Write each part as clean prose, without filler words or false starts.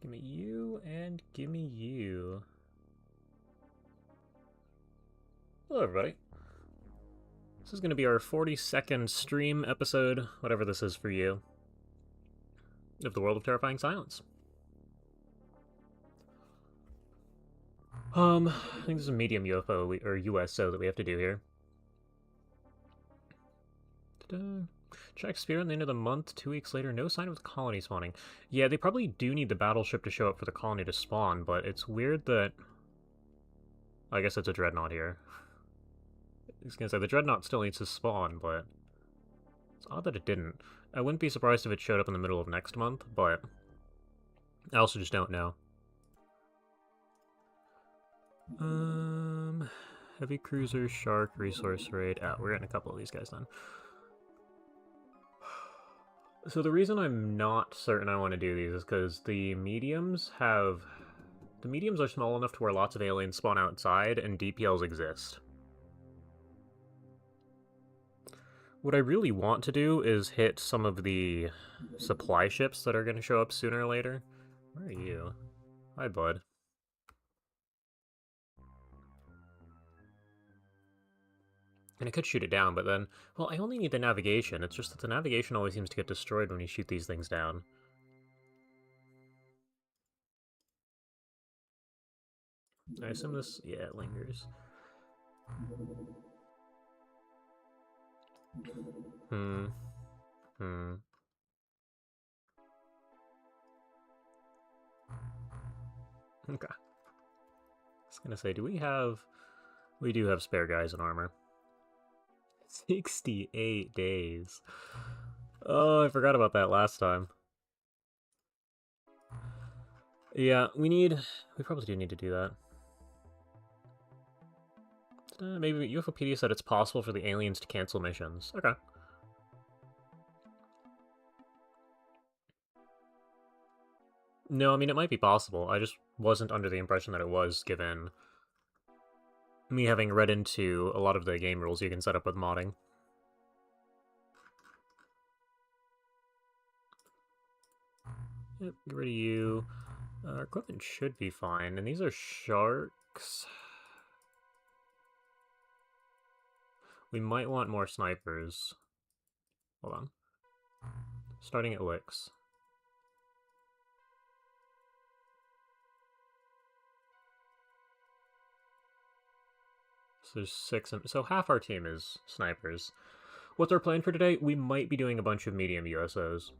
Give me you, and give me you. Hello, everybody. This is going to be our 42nd stream episode, whatever this is for you, of the World of Terrifying Silence. I think there's a medium UFO, or USO, that we have to do here. Check Spirit at the end of the month, 2 weeks later, no sign of the colony spawning. Yeah, they probably do need the battleship to show up for the colony to spawn, but it's weird that... I guess it's a dreadnought here. I was gonna say, the dreadnought still needs to spawn, but... it's odd that it didn't. I wouldn't be surprised if it showed up in the middle of next month, but... I also just don't know. Heavy cruiser, shark, resource raid. Ah, we're getting a couple of these guys then. So the reason I'm not certain I want to do these is because the mediums have... the mediums are small enough to where lots of aliens spawn outside, and DPLs exist. What I really want to do is hit some of the supply ships that are going to show up sooner or later. Where are you? Hi, bud. And I could shoot it down, but then... well, I only need the navigation. It's just that the navigation always seems to get destroyed when you shoot these things down. I assume this... yeah, it lingers. Okay. I was gonna say, do we have... we do have spare guys in armor. 68 days. Oh, I forgot about that last time. Yeah, we probably do need to do that. Maybe UFOpedia said it's possible for the aliens to cancel missions. Okay. No, I mean, it might be possible. I just wasn't under the impression that it was, given me having read into a lot of the game rules you can set up with modding. Yep, get rid of you. Our equipment should be fine, and these are sharks. We might want more snipers. Hold on. Starting at licks. So there's 6, so half our team is snipers. What's our plan for today? We might be doing a bunch of medium USOs.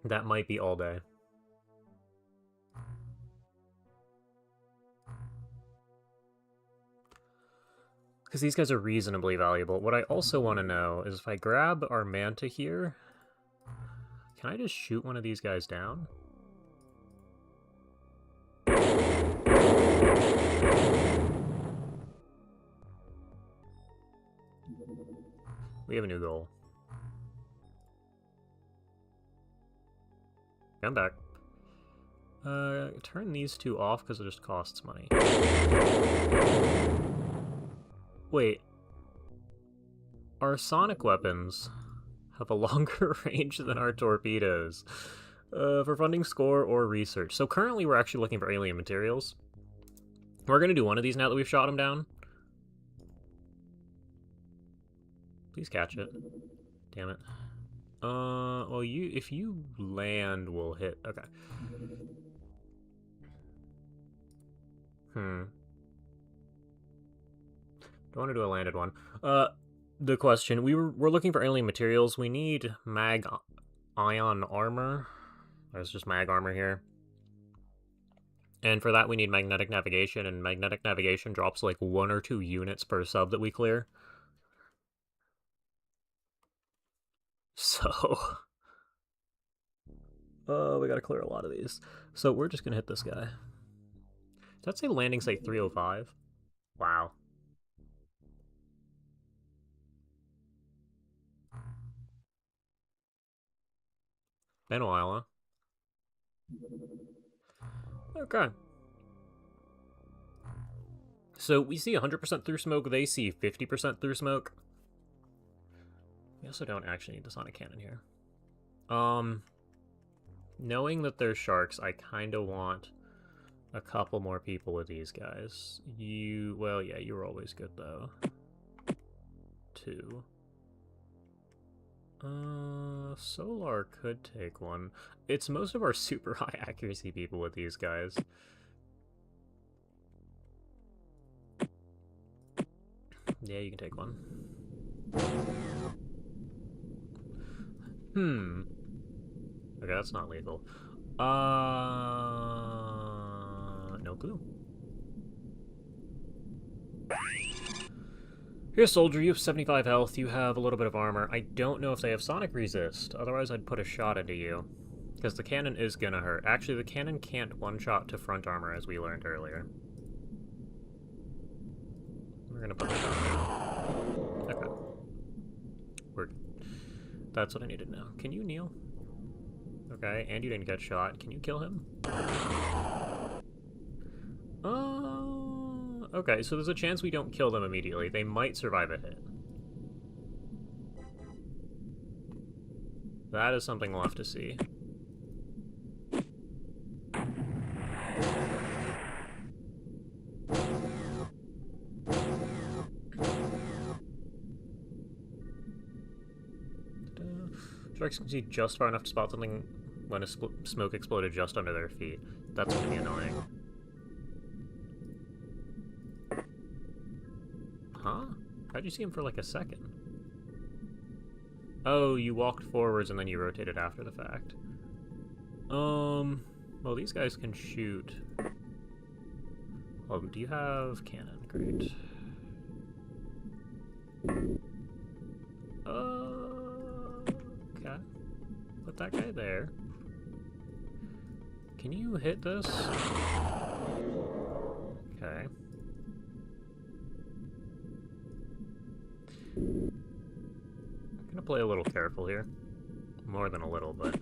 That might be all day. Because these guys are reasonably valuable. What I also want to know is if I grab our Manta here, can I just shoot one of these guys down? We have a new goal. I'm back. Turn these two off because it just costs money. Wait. Our sonic weapons have a longer range than our torpedoes. For funding score or research. So currently we're actually looking for alien materials. We're going to do one of these now that we've shot them down. Please catch it. Damn it. Well, if you land, we'll hit. Okay. Don't want to do a landed one. The question, we're looking for alien materials. We need mag ion armor. There's just mag armor here. And for that we need magnetic navigation, and magnetic navigation drops like 1 or 2 units per sub that we clear. So... we gotta clear a lot of these. So we're just gonna hit this guy. Does that say landing site 305? Wow. Been a while, huh? Okay. So we see 100% through smoke, they see 50% through smoke. We also don't actually need the sonic cannon here. Knowing that they're sharks, I kind of want a couple more people with these guys. Well, yeah, you were always good, though. 2. Solar could take one. It's most of our super high accuracy people with these guys. Yeah, you can take one. Okay, that's not lethal. No clue. Here, soldier, you have 75 health, you have a little bit of armor. I don't know if they have sonic resist, otherwise I'd put a shot into you. Because the cannon is gonna hurt. Actually, the cannon can't one-shot to front armor, as we learned earlier. We're gonna put the shot in. Okay. That's what I needed now. Can you kneel? Okay, and you didn't get shot. Can you kill him? Okay, so there's a chance we don't kill them immediately. They might survive a hit. That is something we'll have to see. Sharks can see just far enough to spot something when a smoke exploded just under their feet. That's going to be annoying. Huh? How'd you see him for like a second? Oh, you walked forwards and then you rotated after the fact. Well, these guys can shoot. Oh, do you have cannon? Great. Okay. Put that guy there. Can you hit this? Okay. I'm gonna play a little careful here. More than a little, but...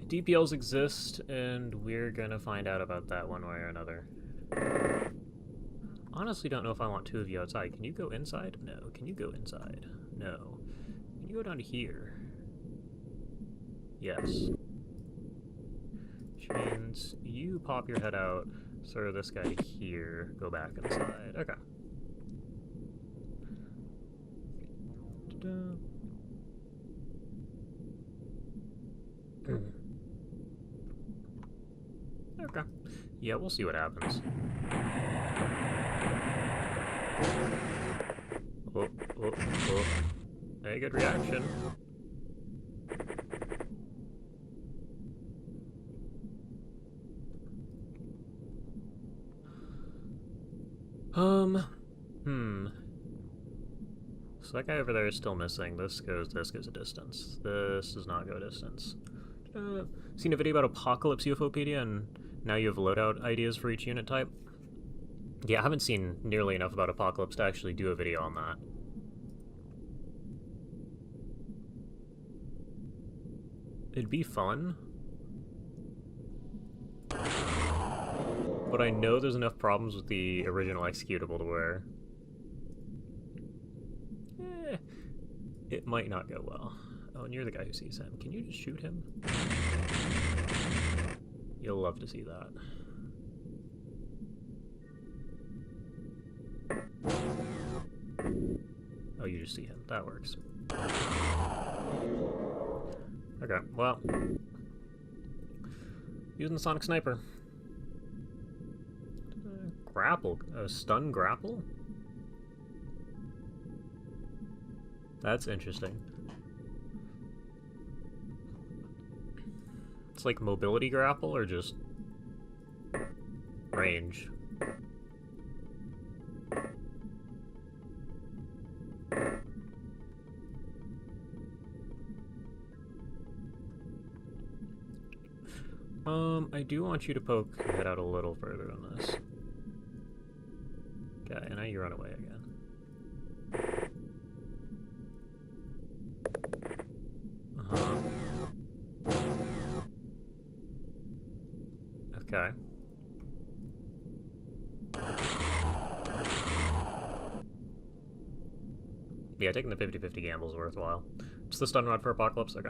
DPLs exist, and we're gonna find out about that one way or another. Honestly, don't know if I want 2 of you outside. Can you go inside? No. Can you go inside? No. Can you go down to here? Yes. Which means you pop your head out, throw this guy here, go back inside. Okay. Ta-da. Okay. Yeah, we'll see what happens. Oh, oh, oh. Hey, good reaction. So that guy over there is still missing. This goes a distance. This does not go a distance. Seen a video about Apocalypse UFOpedia, and now you have loadout ideas for each unit type? Yeah, I haven't seen nearly enough about Apocalypse to actually do a video on that. It'd be fun. But I know there's enough problems with the original executable to where... it might not go well. Oh, and you're the guy who sees him. Can you just shoot him? You'll love to see that. Oh, you just see him. That works. Okay, well. Using the Sonic Sniper. Grapple. A stun grapple? That's interesting. It's like mobility grapple or just range? I do want you to poke your head out a little further than this. Okay, and now you run away again. Okay. Yeah, taking the 50-50 gamble is worthwhile. It's the stun rod for Apocalypse? Okay.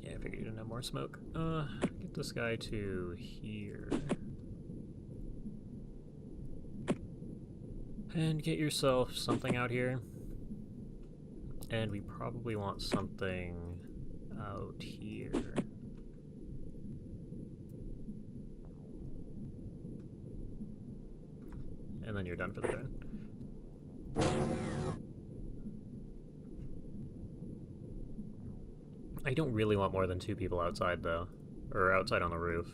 Yeah, I figured you didn't have more smoke. Get this guy to here. And get yourself something out here. And we probably want something out here. And then you're done for the turn. I don't really want more than 2 people outside, though. Or outside on the roof.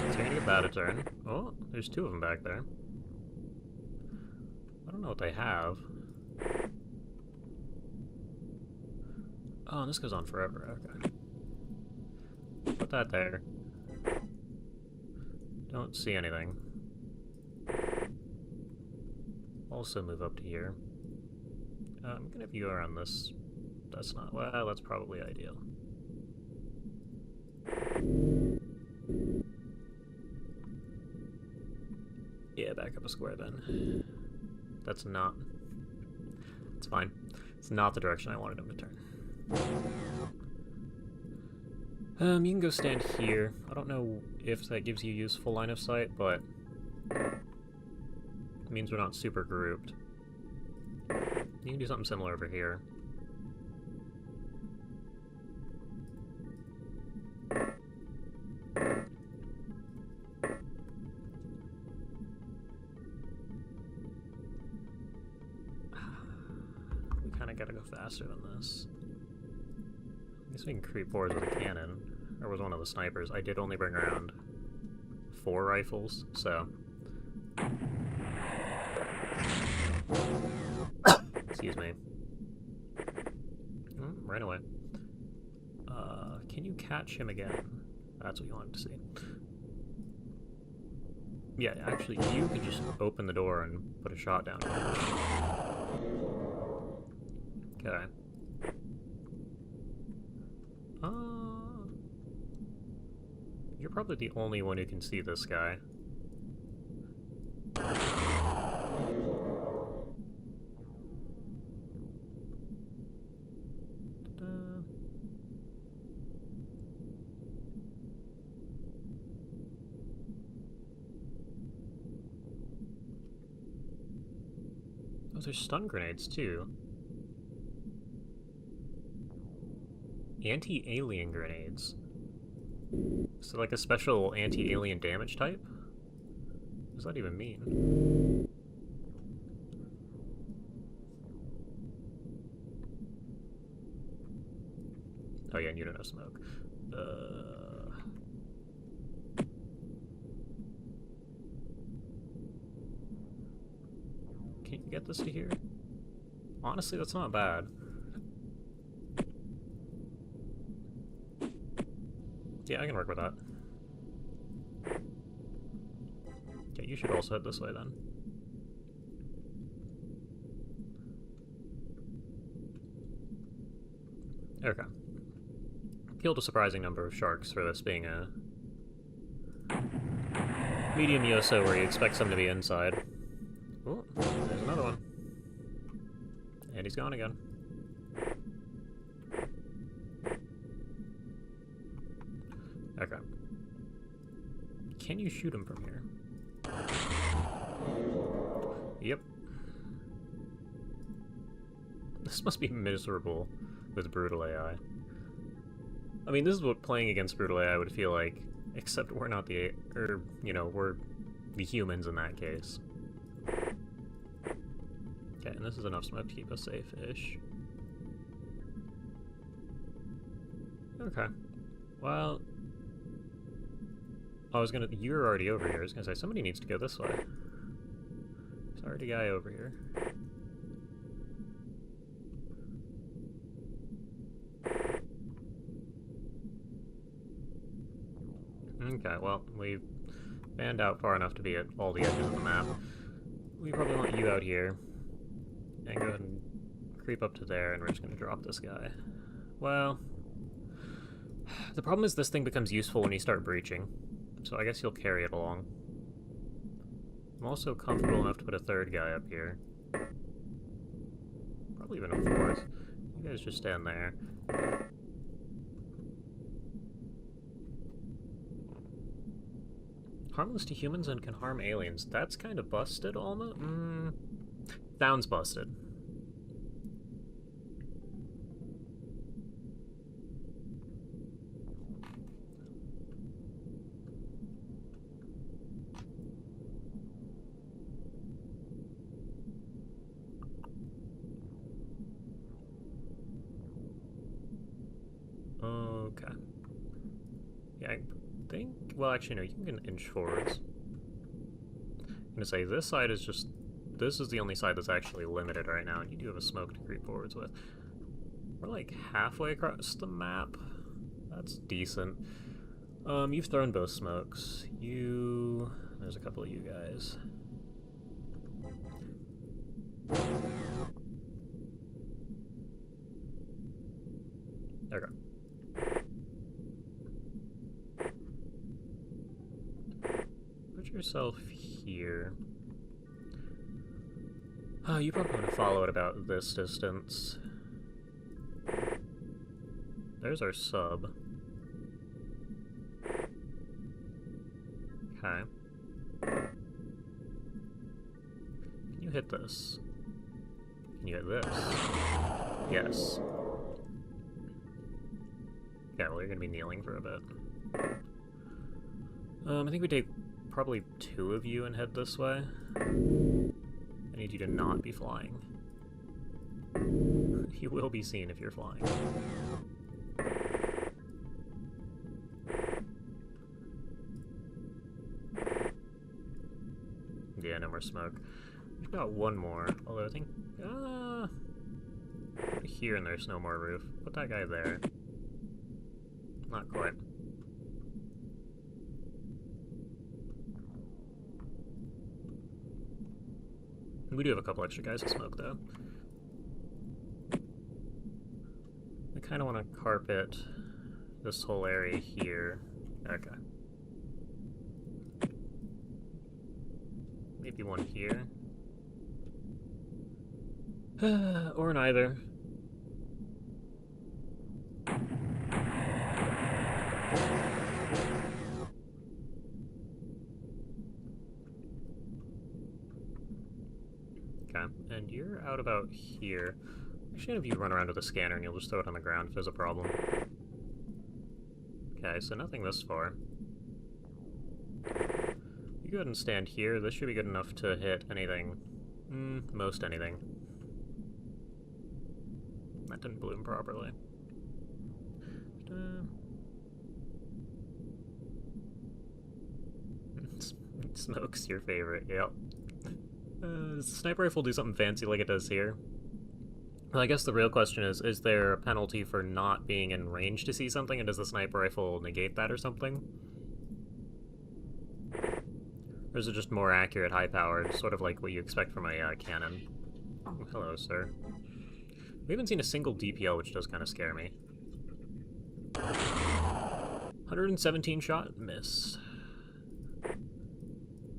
It's gonna get that a turn. Oh, there's 2 of them back there. I don't know what they have. Oh, and this goes on forever, okay. Put that there. Don't see anything. Also move up to here. I'm gonna have you go around this. That's not... well, that's probably ideal. Yeah, back up a square then. That's not... it's fine. It's not the direction I wanted him to turn. You can go stand here. I don't know if that gives you useful line of sight, but it means we're not super grouped. You can do something similar over here. We kind of gotta go faster than this. I guess we can creep forward with a cannon. Or was one of the snipers. I did only bring around 4 rifles, so... excuse me. Right away. Can you catch him again? That's what you wanted to see. Yeah, actually, you could just open the door and put a shot down. Okay. You're probably the only one who can see this guy. Oh, there's stun grenades, too. Anti-alien grenades. So like a special anti-alien damage type? What does that even mean? Oh yeah, and you don't have smoke. Can you get this to here? Honestly, that's not bad. Yeah, I can work with that. Okay, you should also head this way then. Okay. Killed a surprising number of sharks for this being a medium Yoso where you expect them to be inside. Oh, there's another one. And he's gone again. Okay. Can you shoot him from here? Yep. This must be miserable with brutal AI. I mean, this is what playing against brutal AI would feel like, except we're not the... or, you know, we're the humans in that case. Okay, and this is enough smoke to keep us safe-ish. Okay. Well... I was gonna... You're already over here. I was gonna say, somebody needs to go this way. There's already a guy over here. Okay, well, we've Band out far enough to be at all the edges of the map. We probably want you out here. And go ahead and creep up to there, and we're just going to drop this guy. Well, the problem is this thing becomes useful when you start breaching, so I guess you'll carry it along. I'm also comfortable enough to put a third guy up here. Probably even a fourth. You guys just stand there. Harmless to humans and can harm aliens. That's kind of busted, almost? Sounds busted. Okay. Yeah, I think... Well, actually, no, you can inch forwards. I'm gonna say this side is just... This is the only side that's actually limited right now, and you do have a smoke to creep forwards with. We're like halfway across the map. That's decent. You've thrown both smokes. There's a couple of you guys. Okay. Put yourself here. Oh, you probably want to follow it about this distance. There's our sub. Okay. Can you hit this? Can you hit this? Yes. Yeah, well, you're gonna be kneeling for a bit. I think we take probably 2 of you and head this way. I need you to not be flying. You will be seen if you're flying. Yeah, no more smoke. We've got one more, although I think... here and there's no more roof. Put that guy there. Not quite. We do have a couple extra guys to smoke, though. I kind of want to carpet this whole area here. Okay. Maybe one here. Or neither. Okay, and you're out about here. Actually, if you run around with a scanner and you'll just throw it on the ground if there's a problem. Okay, so nothing this far. You go ahead and stand here. This should be good enough to hit anything. Most anything. That didn't bloom properly. Smoke's your favorite, yep. Does the sniper rifle do something fancy like it does here? Well, I guess the real question is there a penalty for not being in range to see something, and does the sniper rifle negate that or something? Or is it just more accurate, high-powered, sort of like what you expect from a cannon? Oh, hello, sir. We haven't seen a single DPL, which does kind of scare me. 117 shot, miss.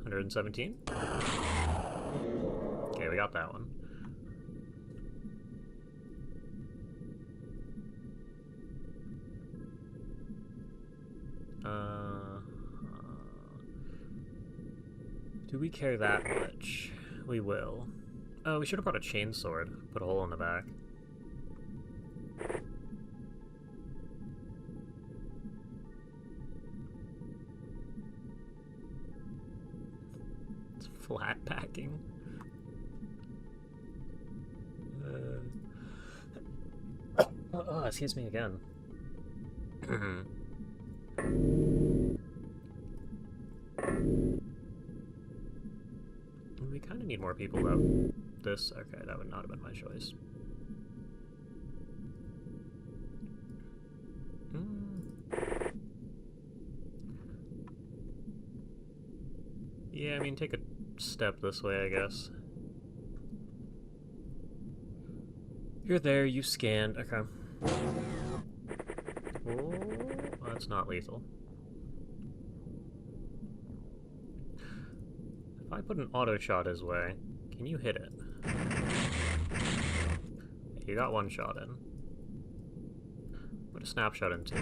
117? Okay, we got that one. Do we care that much? We will. Oh, we should have brought a chainsword. Put a hole in the back. It's flat packing. Excuse me again. We kind of need more people, though. This, okay, that would not have been my choice. Yeah, I mean, take a step this way, I guess. You're there, you scanned. Okay. Oh, that's not lethal. If I put an auto shot his way, can you hit it? You got one shot in. Put a snapshot in too.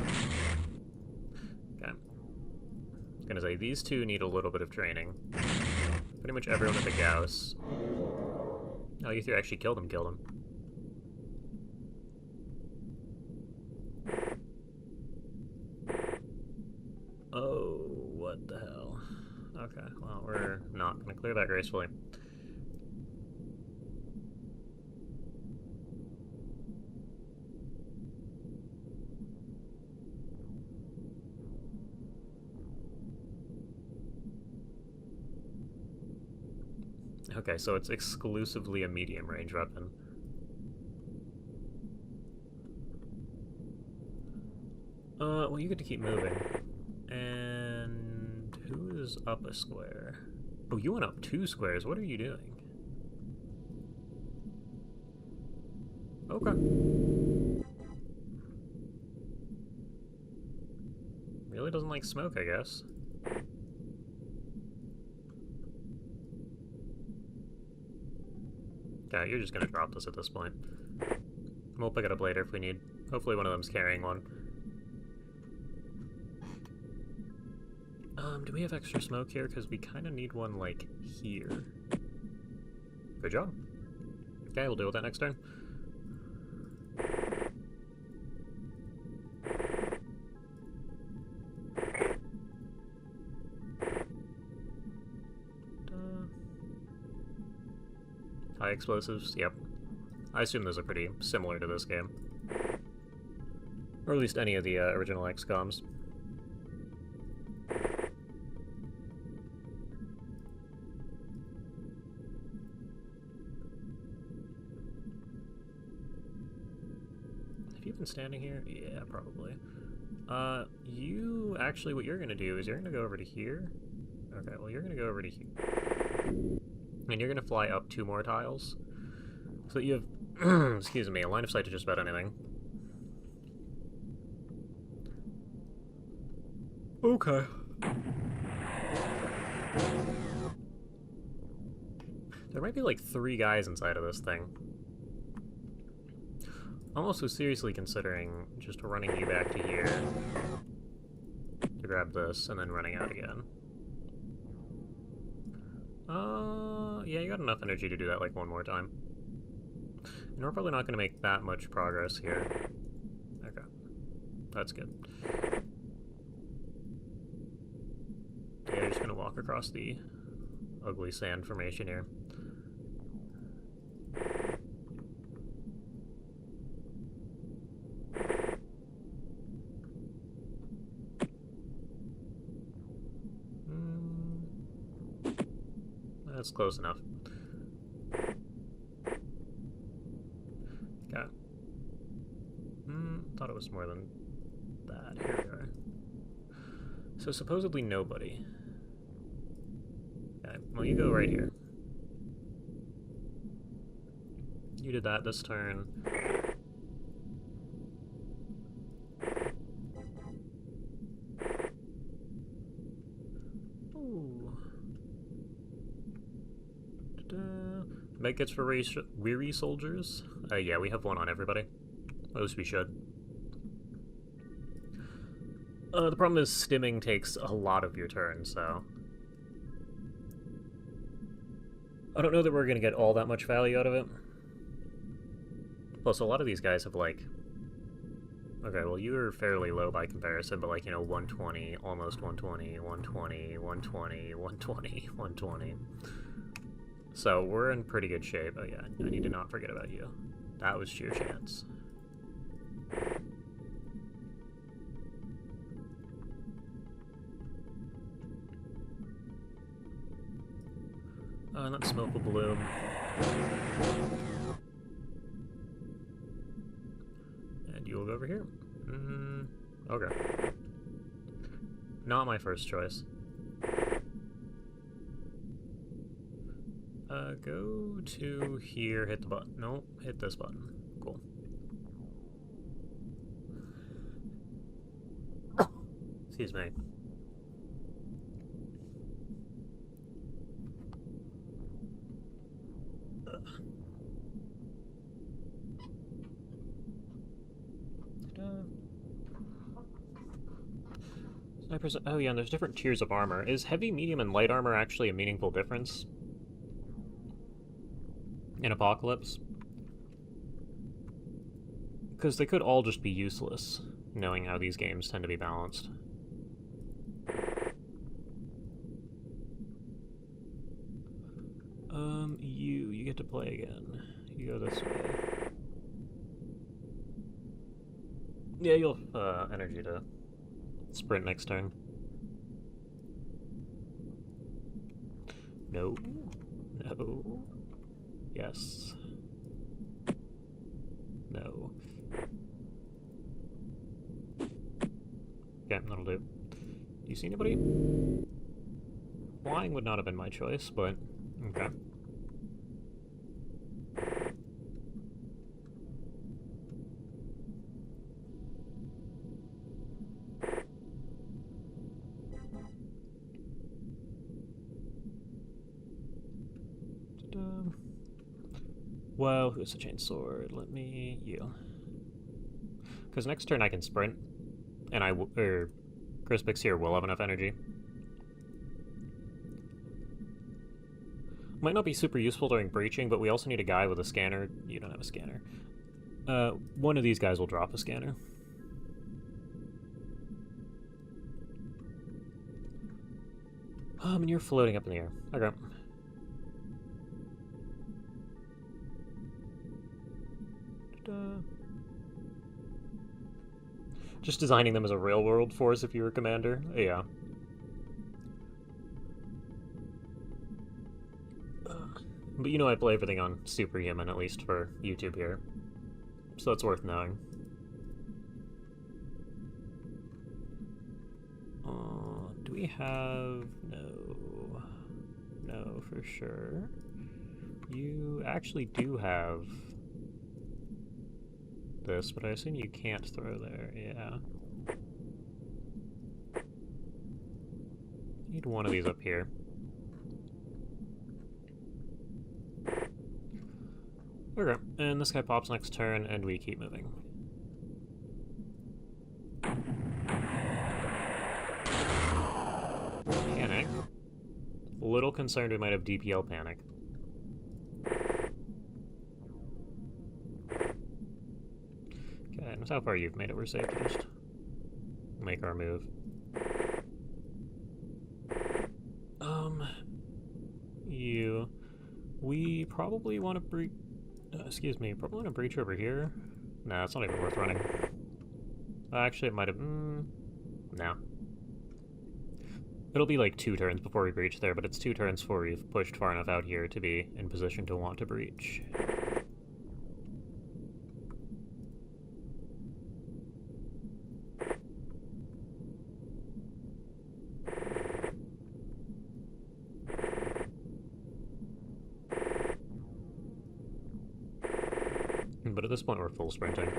Okay. I was gonna say, these two need a little bit of training. Pretty much everyone with the Gauss. Oh, you three actually killed him. Oh, what the hell. Okay, well, we're not gonna clear that gracefully. Okay, so it's exclusively a medium-range weapon. Well, you get to keep moving. And who is up a square? Oh, you went up 2 squares. What are you doing? Okay. Really doesn't like smoke, I guess. Yeah, you're just gonna drop this at this point. We'll pick it up later if we need. Hopefully one of them's carrying one. Do we have extra smoke here? Because we kind of need one, like, here. Good job. Okay, we'll deal with that next turn. High explosives, yep. I assume those are pretty similar to this game. Or at least any of the original XCOMs. Have you been standing here? Yeah, probably. Actually, what you're gonna do is you're gonna go over to here. Okay, well, you're gonna go over to here. And you're gonna fly up 2 more tiles. So that you have, excuse me, a line of sight to just about anything. Okay. There might be like 3 guys inside of this thing. I'm also seriously considering just running you back to here to grab this and then running out again. Yeah, you got enough energy to do that like 1 more time. And we're probably not going to make that much progress here. Okay. That's good. Yeah, you're just going to walk across the ugly sand formation here. That's close enough. Okay. Thought it was more than that. Here we are. So supposedly nobody. Okay, well you go right here. You did that this turn. Ooh. Med kits for weary soldiers? Yeah, we have one on everybody. At least we should. The problem is stimming takes a lot of your turn, so... I don't know that we're gonna get all that much value out of it. Plus, a lot of these guys have, like... Okay, well, you are fairly low by comparison, but, like, you know, 120, almost 120, 120, 120, 120, 120... So, we're in pretty good shape. Oh yeah, I need to not forget about you. That was sheer chance. And that smoke will bloom. And you will go over here. Okay. Not my first choice. Go to here, hit the button. Nope, hit this button. Cool. Excuse me. Snipers. Oh yeah, and there's different tiers of armor. Is heavy, medium, and light armor actually a meaningful difference in Apocalypse? Because they could all just be useless, knowing how these games tend to be balanced. You get to play again. You go this way. Yeah, you'll have energy to sprint next turn. No. No. Yes. No. Okay, that'll do. Do you see anybody? Flying would not have been my choice, but okay. Well, who's a chainsword? Let me... you. Because next turn I can sprint, and Crispix here will have enough energy. Might not be super useful during breaching, but we also need a guy with a scanner. You don't have a scanner. One of these guys will drop a scanner. And you're floating up in the air. Okay. Just designing them as a real-world force if you were commander. Yeah. But you know I play everything on Superhuman, at least for YouTube here. So that's worth knowing. Do we have... No. No, for sure. You actually do have... this, but I assume you can't throw there, yeah. Need one of these up here. Okay, and this guy pops next turn, and we keep moving. Panic. A little concerned we might have DPL panic. Okay, that's how far you've made it. We're safe to just make our move. We probably want to breach... excuse me, probably want to breach over here? Nah, it's not even worth running. Actually, it might have... no. It'll be like 2 turns before we breach there, but it's 2 turns before we've pushed far enough out here to be in position to want to breach. But at this point we're full sprinting.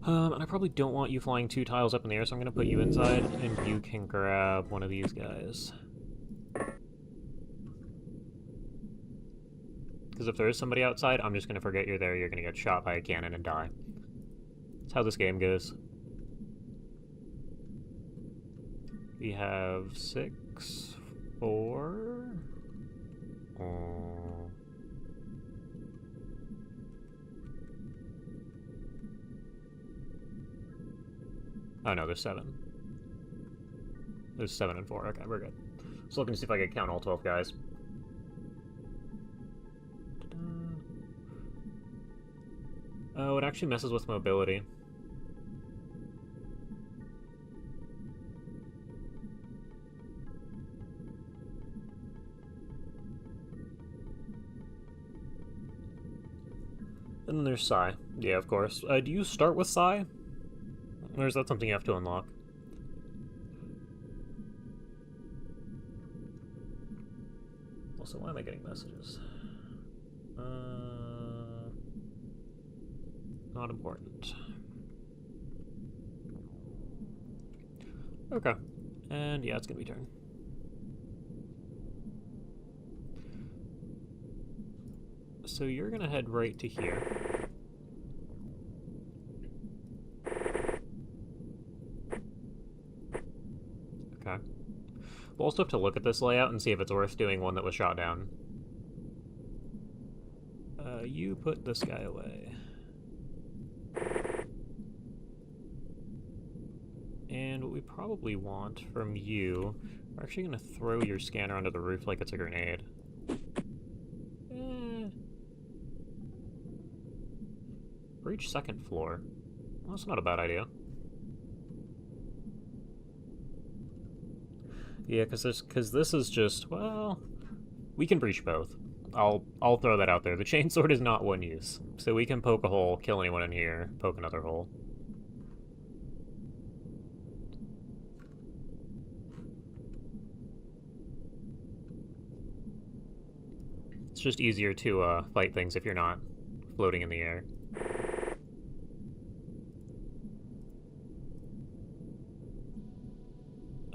And I probably don't want you flying 2 tiles up in the air, so I'm going to put you inside, and you can grab one of these guys. Because if there is somebody outside, I'm just going to forget you're there, you're going to get shot by a cannon and die. That's how this game goes. We have 6, 4... Oh no, there's 7. There's 7 and 4. Okay, we're good. Just looking to see if I can count all 12 guys. Oh, it actually messes with mobility. And then there's Psy. Yeah, of course. Do you start with Psy? Or is that something you have to unlock? Also, why am I getting messages? Not important. Okay. And yeah, it's gonna be turn. So you're gonna head right to here. Okay. We'll also have to look at this layout and see if it's worth doing one that was shot down. You put this guy away. And what we probably want from you, we're actually going to throw your scanner onto the roof like it's a grenade. Reach second floor. Well, that's not a bad idea. Yeah, because this is just, well, we can breach both. I'll throw that out there. The chainsword is not one use, so we can poke a hole, kill anyone in here, poke another hole. It's just easier to fight things if you're not floating in the air.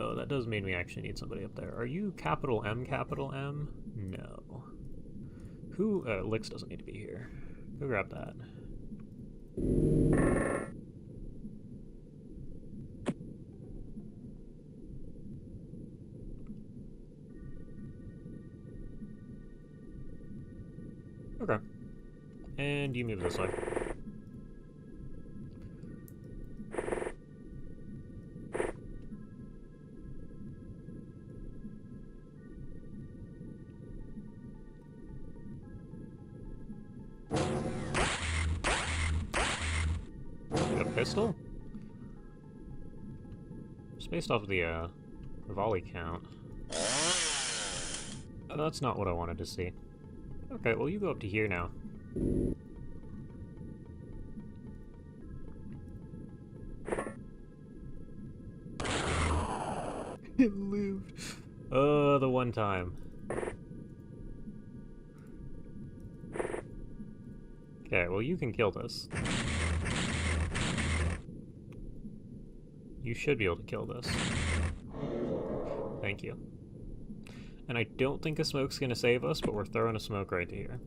Oh, that does mean we actually need somebody up there. Are you capital M, capital M? No. Who? Lix doesn't need to be here. Go grab that. Okay. And you move this way. Pistol? Just based off the volley count. That's not what I wanted to see. Okay, well you go up to here now. It lived. The one time. Okay, well you can kill this. You should be able to kill this. Thank you. And I don't think a smoke's gonna save us, but we're throwing a smoke right to here.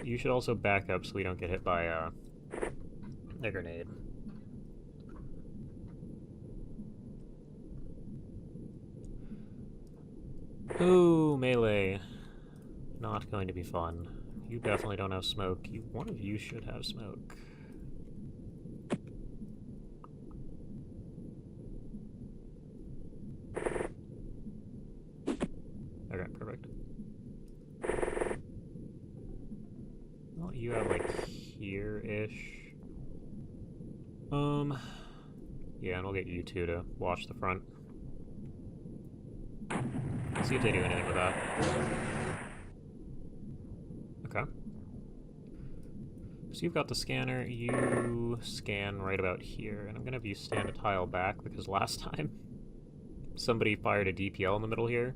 You should also back up so we don't get hit by a grenade. Ooh, melee. Not going to be fun. You definitely don't have smoke. One of you should have smoke. Okay, perfect. Well, you have, like, here-ish. Yeah, and we'll get you two to watch the front. See if they do anything with that. Okay. So you've got the scanner, you scan right about here, and I'm gonna have you stand a tile back because last time somebody fired a DPL in the middle here,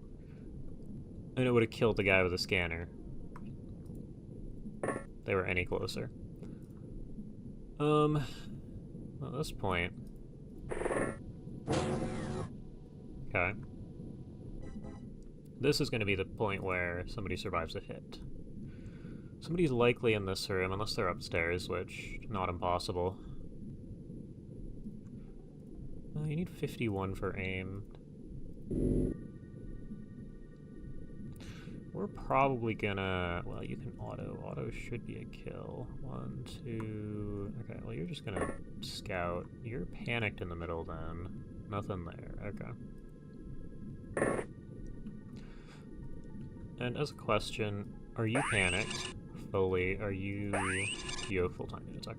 and it would have killed the guy with the scanner. If they were any closer. At this point... Okay. This is gonna be the point where somebody survives a hit. Somebody's likely in this room, unless they're upstairs, which, not impossible. You need 51 for aim. We're probably gonna... Well, you can auto. Auto should be a kill. 1, 2... Okay, well, you're just gonna scout. You're panicked in the middle, then. Nothing there. Okay. And as a question, are you panicked? Fully, are you... You have full-time units, okay.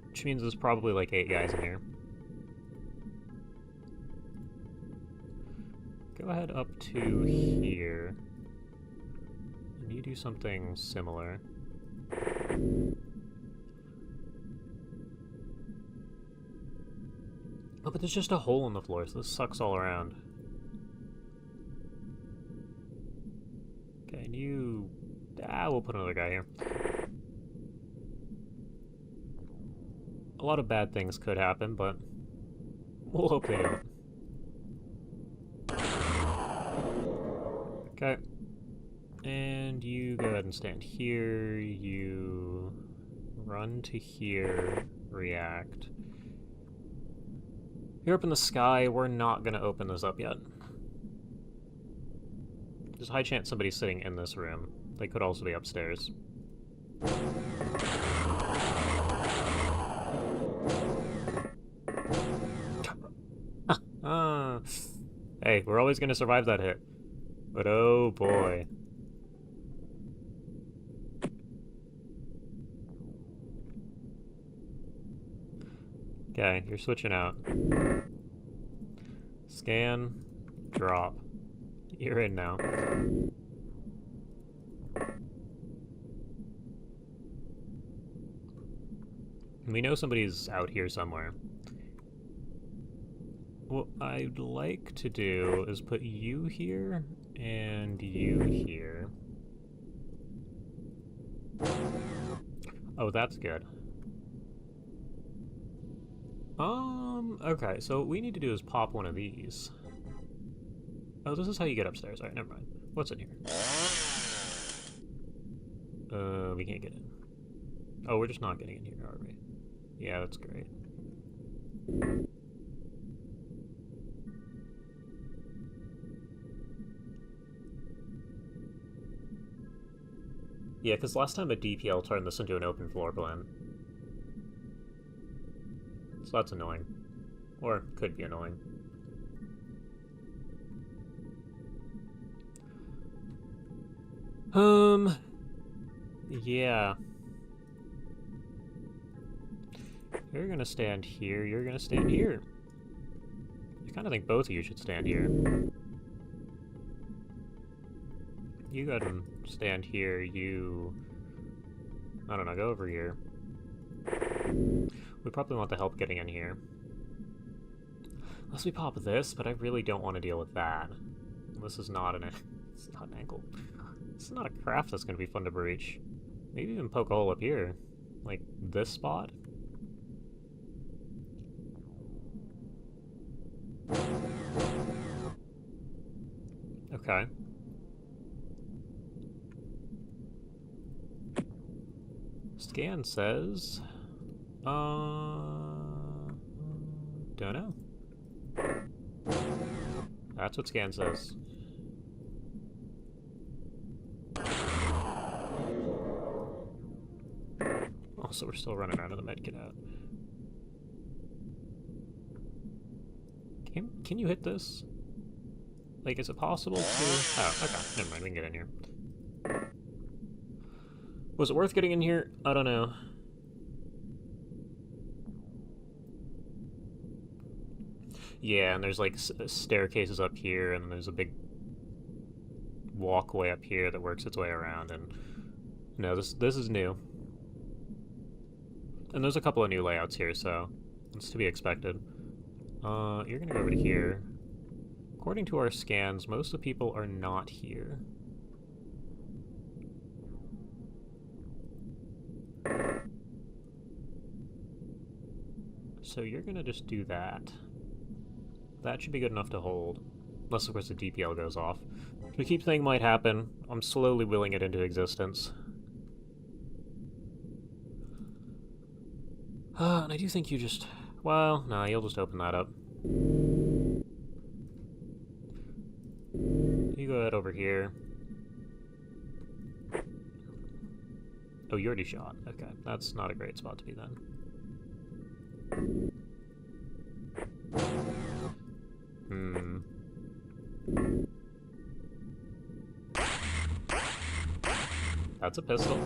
Which means there's probably like 8 guys in here. Go ahead up to here. And you do something similar. Oh, but there's just a hole in the floor, so this sucks all around. Okay, and you... we'll put another guy here. A lot of bad things could happen, but we'll hope they don't. Okay. And you go ahead and stand here, you run to here, react. You're up in the sky, we're not gonna open this up yet. There's a high chance somebody's sitting in this room. They could also be upstairs. Hey, we're always gonna survive that hit. But oh boy. Okay, you're switching out. Scan, drop. You're in now. We know somebody's out here somewhere. What I'd like to do is put you here and you here. Oh, that's good. Okay, so what we need to do is pop one of these. Oh, this is how you get upstairs. Alright, never mind. What's in here? We can't get in. Oh, we're just not getting in here, are we? Yeah, that's great. Yeah, because last time a DPL turned this into an open floor plan. So that's annoying. Or could be annoying. Yeah. You're gonna stand here, you're gonna stand here. I kinda think both of you should stand here. You go ahead and stand here, you... I don't know, go over here. We probably want the help getting in here. Unless we pop this, but I really don't want to deal with that. This is not an... It's not an ankle. This is not a craft that's going to be fun to breach. Maybe even poke a hole up here. Like, this spot? Okay. Scan says... don't know. That's what scan says. Also, we're still running out of the medkit out. Can you hit this? Like, is it possible to... Oh, okay. Never mind, we can get in here. Was it worth getting in here? I don't know. Yeah, and there's like staircases up here, and there's a big walkway up here that works its way around, and no, this is new. And there's a couple of new layouts here, so it's to be expected. You're gonna go over to here. According to our scans, most of the people are not here. So you're gonna just do that. That should be good enough to hold. Unless, of course, the DPL goes off. We keep saying might happen. I'm slowly willing it into existence. And I do think you just... Well, nah, you'll just open that up. You go ahead over here. Oh, you already shot. Okay, that's not a great spot to be then. That's a pistol.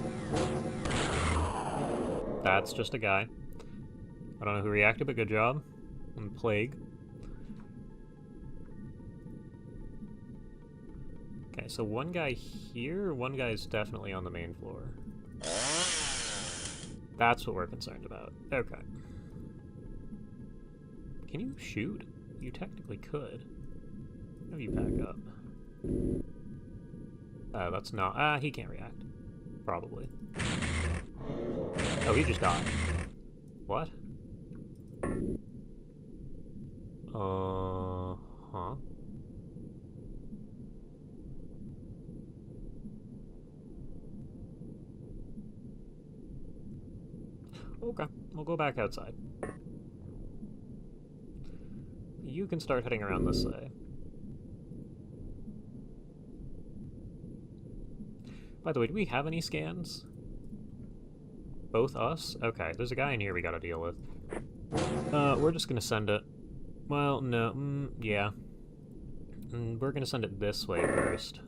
That's just a guy. I don't know who reacted, but good job. And plague. Okay, so one guy here, one guy's definitely on the main floor. That's what we're concerned about. Okay. Can you shoot? You technically could. How do you back up? That's not... he can't react. Probably. Oh, he just died. What? Huh? Okay, we'll go back outside. You can start heading around this way. By the way, do we have any scans? Both us? Okay, there's a guy in here we gotta deal with. We're just gonna send it. Well, no, yeah. We're gonna send it this way first.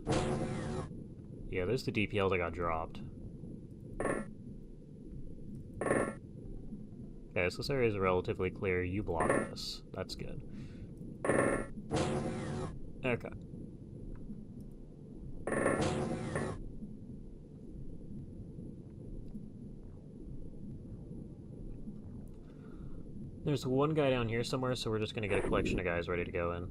Yeah, there's the DPL that got dropped. Okay, so this area is relatively clear. You block this. That's good. Okay. There's one guy down here somewhere, so we're just gonna get a collection of guys ready to go in.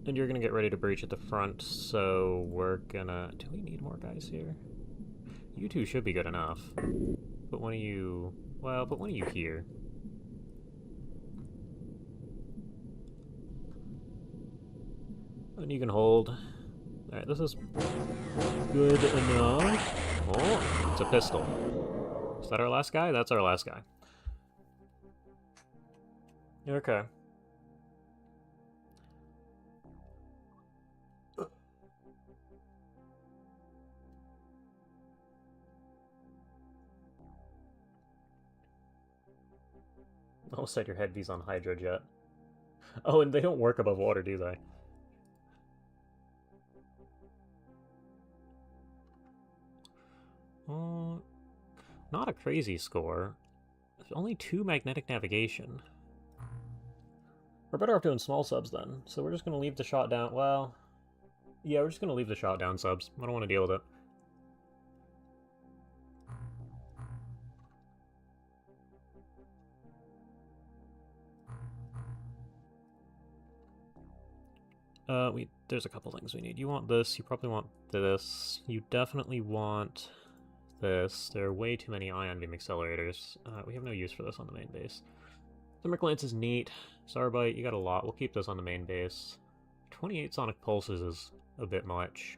And you're gonna get ready to breach at the front, so we're gonna... Do we need more guys here? You two should be good enough. Put one of you... Well, put one of you here. And you can hold. Alright, this is good enough. Oh, it's a pistol. Is that our last guy? That's our last guy. Okay. Almost set your headpiece on Hydrojet. Oh, and they don't work above water, do they? Not a crazy score. There's only 2 magnetic navigation. We're better off doing small subs then. So we're just going to leave the shot down. Well, yeah, we're just going to leave the shot down subs. I don't want to deal with it. There's a couple things we need. You want this, you probably want this. You definitely want this. There are way too many ion beam accelerators. We have no use for this on the main base. Thermic Lance is neat. Starbite, you got a lot. We'll keep this on the main base. 28 sonic pulses is a bit much.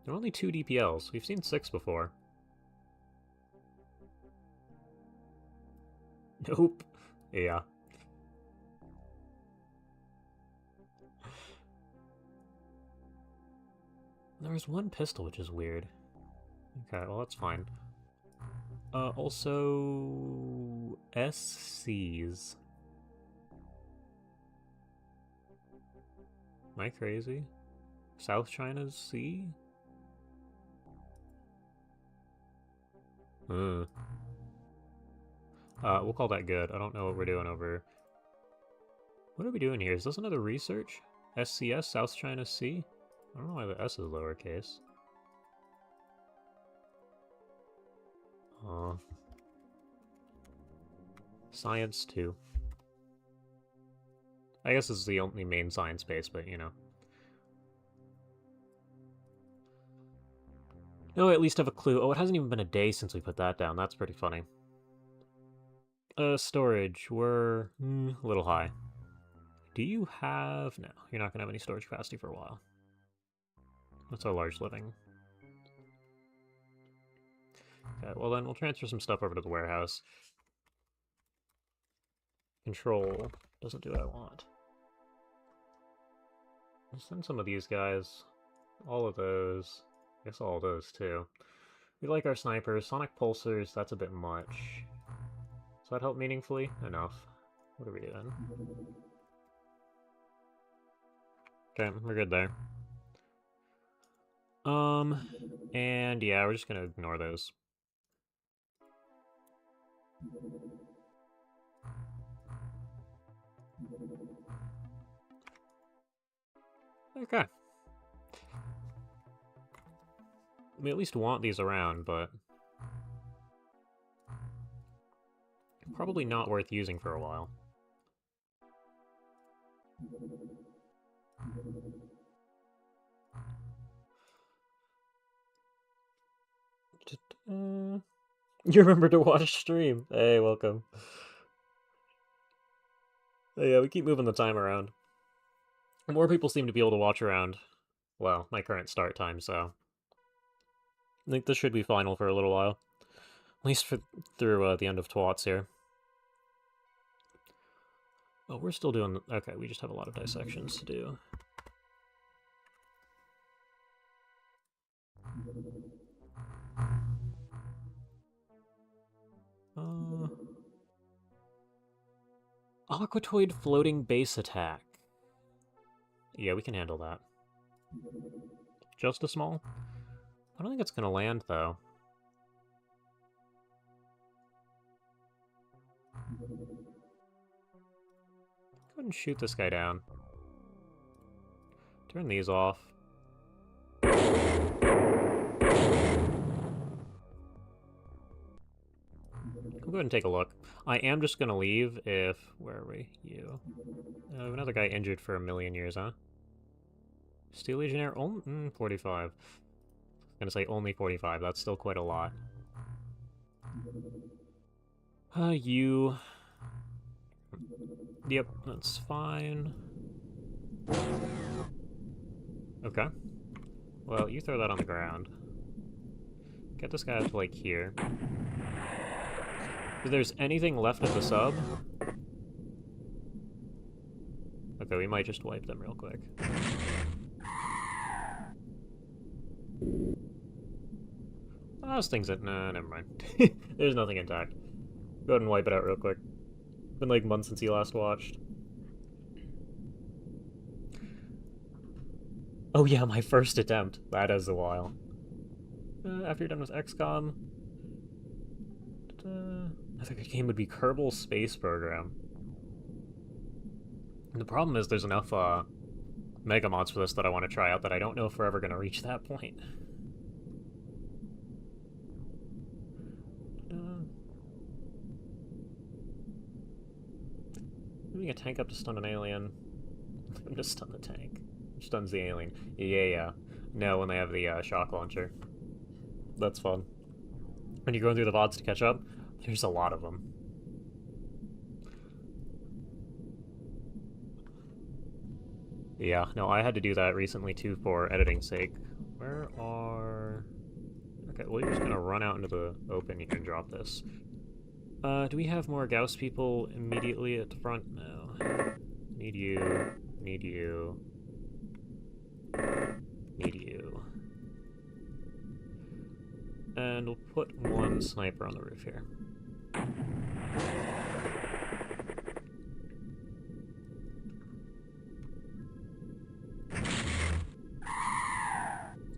There are only 2 DPLs. We've seen 6 before. Nope. Yeah. There's one pistol, which is weird. Okay, well, that's fine. Also... SCs. Am I crazy? South China's C? We'll call that good. I don't know what we're doing over... What are we doing here? Is this another research? SCS, South China C? I don't know why the S is lowercase. Science 2. I guess this is the only main science base, but you know. Oh, at least have a clue. Oh, it hasn't even been a day since we put that down. That's pretty funny. Storage. We're a little high. Do you have... No, you're not going to have any storage capacity for a while. That's our large living. Okay, well then we'll transfer some stuff over to the warehouse. Control doesn't do what I want. I'll send some of these guys. All of those. I guess all of those too. We like our snipers. Sonic pulsers, that's a bit much. Does that help meaningfully? Enough. What are we doing? Okay, we're good there. And yeah, we're just gonna ignore those. Okay. We at least want these around, but... probably not worth using for a while. You remember to watch stream. Hey, welcome. Yeah, we keep moving the time around. More people seem to be able to watch around, well, my current start time, so I think this should be final for a little while. At least through the end of TWoTS here. Oh, we're still doing... Okay, we just have a lot of dissections to do. Aquatoid floating base attack. Yeah, we can handle that. Just a small? I don't think it's gonna land, though. Go ahead and shoot this guy down. Turn these off. Go ahead and take a look. I am just gonna leave if... Where are we? You. Another guy injured for 1,000,000 years, huh? Steel Legionnaire? 45. I'm gonna say only 45. That's still quite a lot. You... Yep, that's fine. Okay. Well, you throw that on the ground. Get this guy up to, like, here. If there's anything left of the sub... Okay, we might just wipe them real quick. Oh, those things that... Nah, never mind. There's nothing intact. Go ahead and wipe it out real quick. Been like months since you last watched. Oh yeah, my first attempt. That is a while. After you're done with XCOM... Another good game would be Kerbal Space Program. And the problem is there's enough mega mods for this that I want to try out that I don't know if we're ever going to reach that point. Moving a tank up to stun an alien. I'm just stun the tank. Stuns the alien. Yeah. No, when they have the shock launcher. That's fun. When you're going through the VODs to catch up, there's a lot of them. Yeah, no, I had to do that recently too for editing's sake. Where are... Okay, well, you're just gonna run out into the open here and drop this. Do we have more Gauss people immediately at the front? No. Need you. Need you. Need you. And we'll put one sniper on the roof here.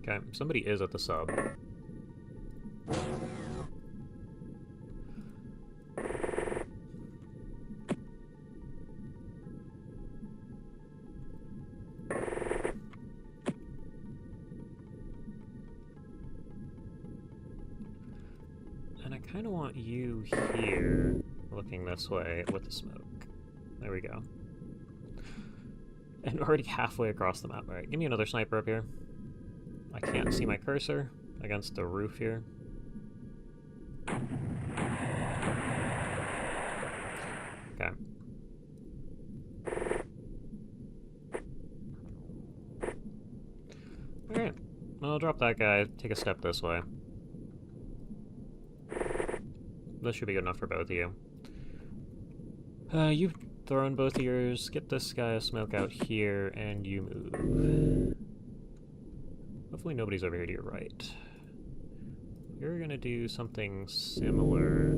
Okay, somebody is at the sub. And I kind of want you here, looking this way with the smoke. There we go. And already halfway across the map. Alright, give me another sniper up here. I can't see my cursor against the roof here. Okay. Alright. I'll drop that guy, take a step this way. This should be good enough for both of you. You've thrown both of yours. Get this guy a smoke out here, and you move. Hopefully nobody's over here to your right. You're gonna do something similar.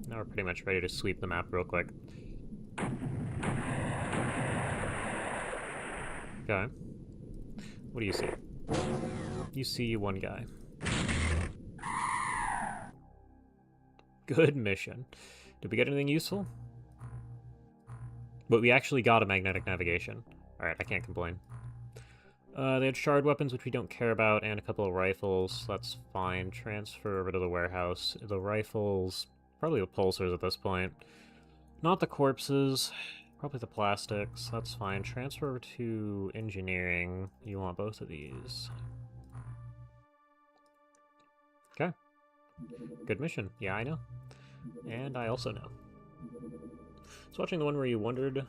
Now we're pretty much ready to sweep the map real quick. Okay. What do you see? You see one guy. Good mission. Did we get anything useful? But we actually got a magnetic navigation. Alright, I can't complain. They had shard weapons, which we don't care about, and a couple of rifles. That's fine. Transfer over to the warehouse. The rifles, probably the pulsars at this point. Not the corpses. Probably the plastics. That's fine. Transfer over to engineering. You want both of these. Okay. Good mission. Yeah, I know. And I also know. I was watching the one where you wondered...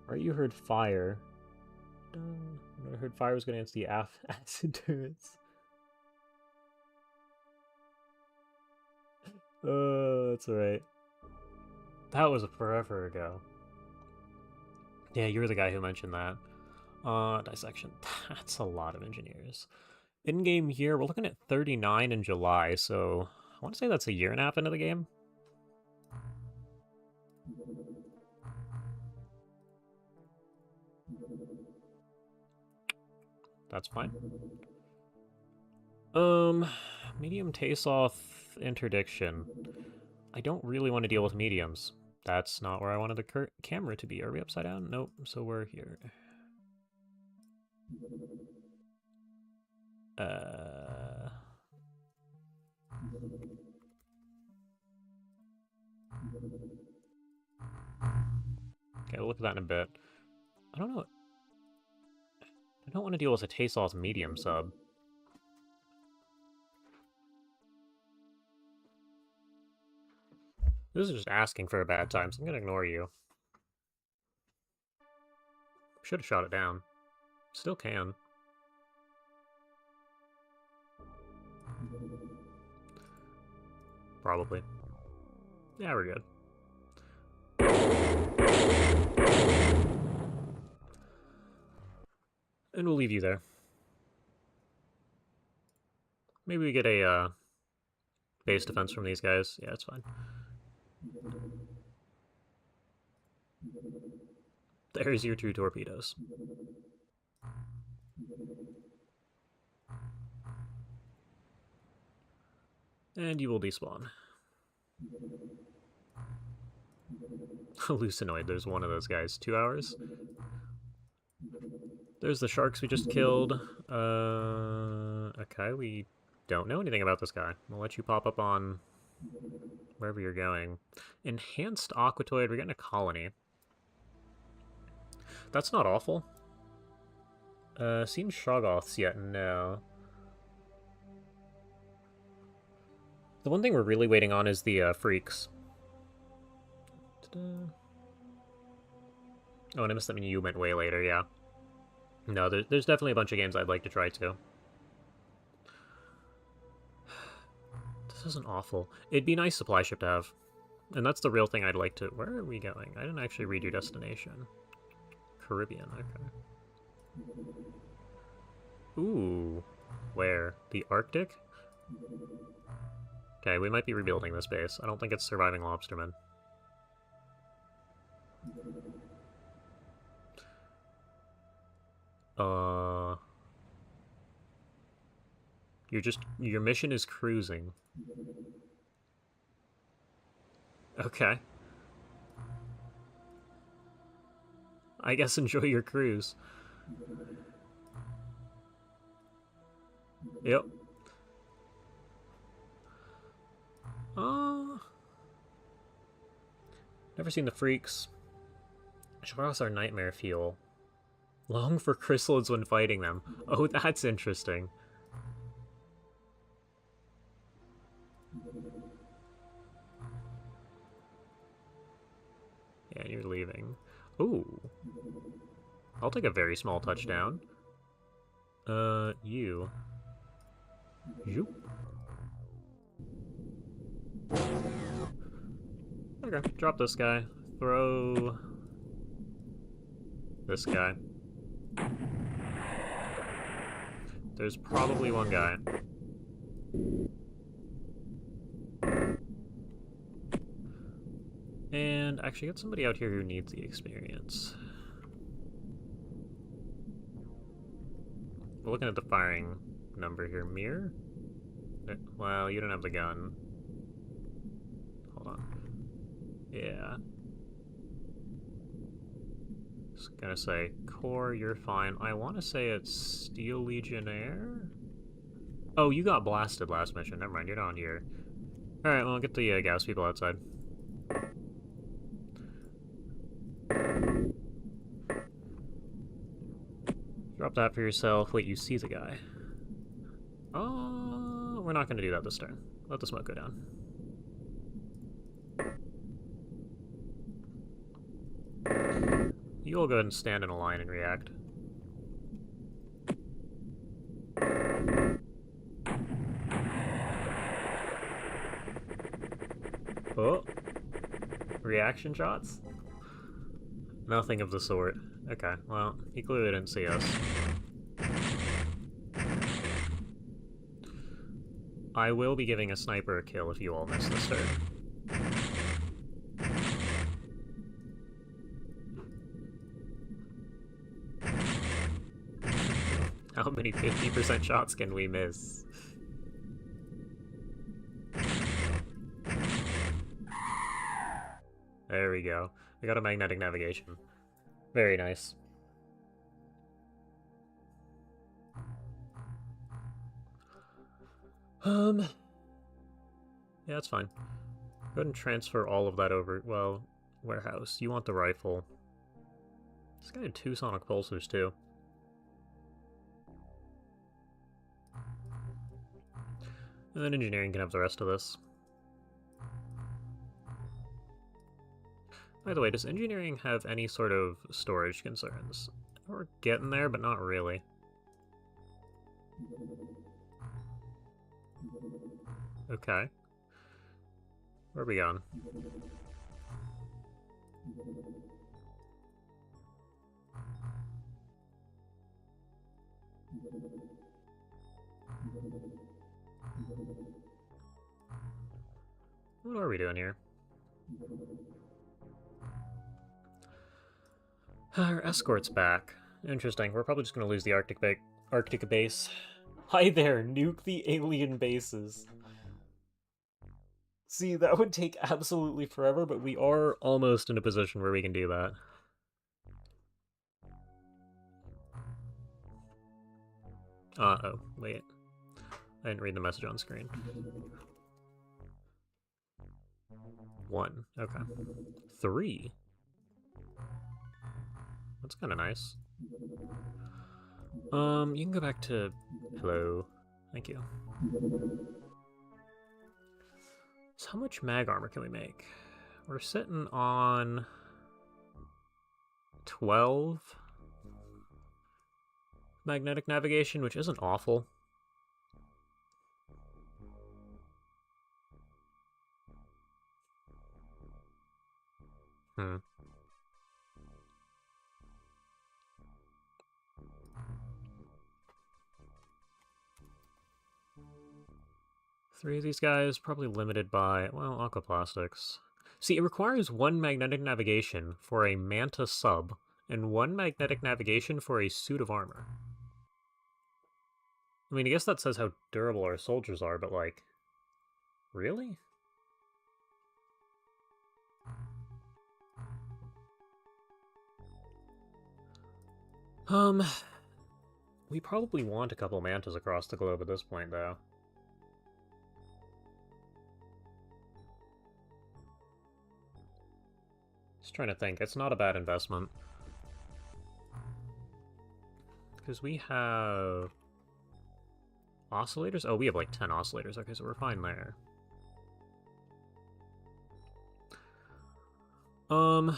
Or you heard fire. I heard fire was going to answer the acid turrets. That's alright. That was forever ago. Yeah, you're the guy who mentioned that. Dissection. That's a lot of engineers. In-game year, we're looking at 39 in July, so I want to say that's a year and a half into the game. That's fine. Medium Taste-Off Interdiction. I don't really want to deal with mediums. That's not where I wanted the camera to be. Are we upside down? Nope, so we're here. Okay, we'll look at that in a bit. I don't know. I don't want to deal with a Taste-Off medium sub. This is just asking for a bad time, so I'm gonna ignore you. Should have shot it down. Still can. Probably. Yeah, we're good. And we'll leave you there. Maybe we get a base defense from these guys. Yeah, it's fine. There's your 2 torpedoes. And you will despawn. Hallucinoid, there's one of those guys. 2 hours? There's the sharks we just killed. Okay, we don't know anything about this guy. We'll let you pop up on wherever you're going. Enhanced Aquatoid, we're getting a colony. That's not awful. Seen Shoggoths yet? No. The one thing we're really waiting on is the freaks. Oh, and I missed that. I mean, you went way later, yeah. No, there's definitely a bunch of games I'd like to try too. This isn't awful. It'd be a nice supply ship to have. And that's the real thing I'd like to... Where are we going? I didn't actually read your destination. Caribbean, okay. Ooh. Where? The Arctic? Okay, we might be rebuilding this base. I don't think it's surviving lobstermen. Your mission is cruising. Okay. I guess enjoy your cruise. Yep. Never seen the freaks. Shoggoths are nightmare fuel. Long for chrysalids when fighting them. Oh, that's interesting. Yeah, you're leaving. Ooh. I'll take a very small touchdown. You. You. Okay, drop this guy. Throw... this guy. There's probably one guy. And actually get somebody out here who needs the experience. We're looking at the firing number here. Mirror? Well, you don't have the gun. Hold on. Yeah. was gonna say, Core, you're fine. I want to say it's Steel Legionnaire? Oh, you got blasted last mission. Never mind, you're not here. Alright, well, get the gas people outside. Drop that for yourself. Wait, you see the guy. Oh, we're not gonna do that this turn. Let the smoke go down. You'll go ahead and stand in a line and react. Oh. Reaction shots? Nothing of the sort. Okay, well, he clearly didn't see us. I will be giving a sniper a kill if you all miss this turn. How many 50% shots can we miss? There we go. We got a magnetic navigation. Very nice. Yeah, that's fine. Go ahead and transfer all of that over. Well, warehouse. You want the rifle. This guy had 2 sonic pulsers, too. And then engineering can have the rest of this. By the way, does engineering have any sort of storage concerns? We're getting there, but not really. Okay. Where are we going? What are we doing here? Our escort's back. Interesting. We're probably just going to lose the Arctic base. Hi there, nuke the alien bases. See, that would take absolutely forever, but we are almost in a position where we can do that. Uh-oh, wait. I didn't read the message on screen. 1, okay. 3. That's kind of nice. You can go back to... Hello. Thank you. So how much mag armor can we make? We're sitting on... 12? Magnetic navigation, which isn't awful. Hmm. Three of these guys, probably limited by, well, aquaplastics. See, it requires 1 magnetic navigation for a Manta sub, and 1 magnetic navigation for a suit of armor. I mean, I guess that says how durable our soldiers are, but, like, really? We probably want a couple mantas across the globe at this point, though. Just trying to think. It's not a bad investment. Because we have... oscillators? Oh, we have like 10 oscillators. Okay, so we're fine there. I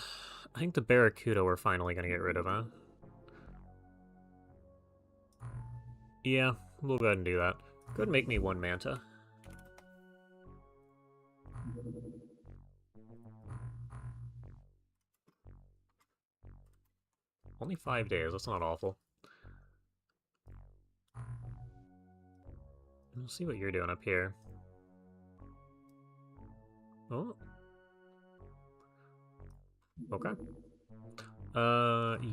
think the Barracuda we're finally gonna get rid of, huh? Yeah, we'll go ahead and do that. Go ahead and make me 1 Manta. Only 5 days, that's not awful. We'll see what you're doing up here. Oh. Okay.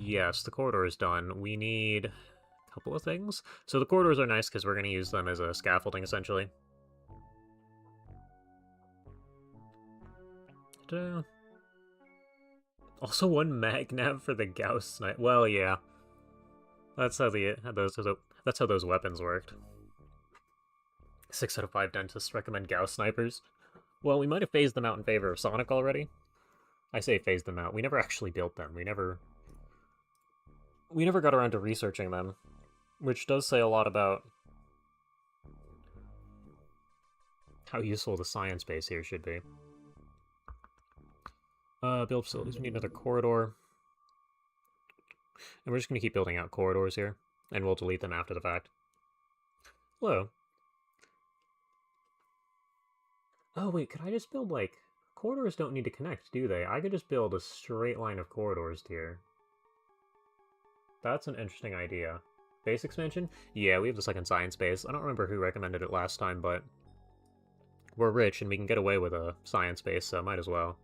Yes, the corridor is done. We need a couple of things. So the corridors are nice because we're going to use them as a scaffolding, essentially. Also, one magnav for the Gauss snipe. Well, yeah. That's how those weapons worked. 6 out of 5 dentists recommend Gauss snipers. Well, we might have phased them out in favor of Sonic already. I say phased them out. We never actually built them. We never got around to researching them, which does say a lot about how useful the science base here should be. Build facilities. We need another corridor. And we're just going to keep building out corridors here, and we'll delete them after the fact. Hello. Oh, wait, could I just build, like... Corridors don't need to connect, do they? I could just build a straight line of corridors here. That's an interesting idea. Base expansion? Yeah, we have the second science base. I don't remember who recommended it last time, but... We're rich, and we can get away with a science base, so might as well.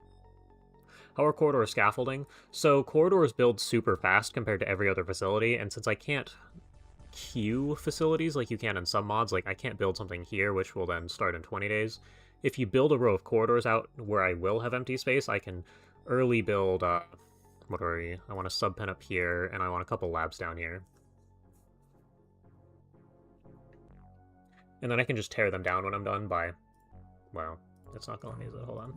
How are corridor scaffolding? So corridors build super fast compared to every other facility, and since I can't queue facilities like you can in some mods, like I can't build something here, which will then start in 20 days. If you build a row of corridors out where I will have empty space, I can early build, what are we? I want a sub pen up here, and I want a couple labs down here. And then I can just tear them down when I'm done by, well, it's not going to use it, hold on.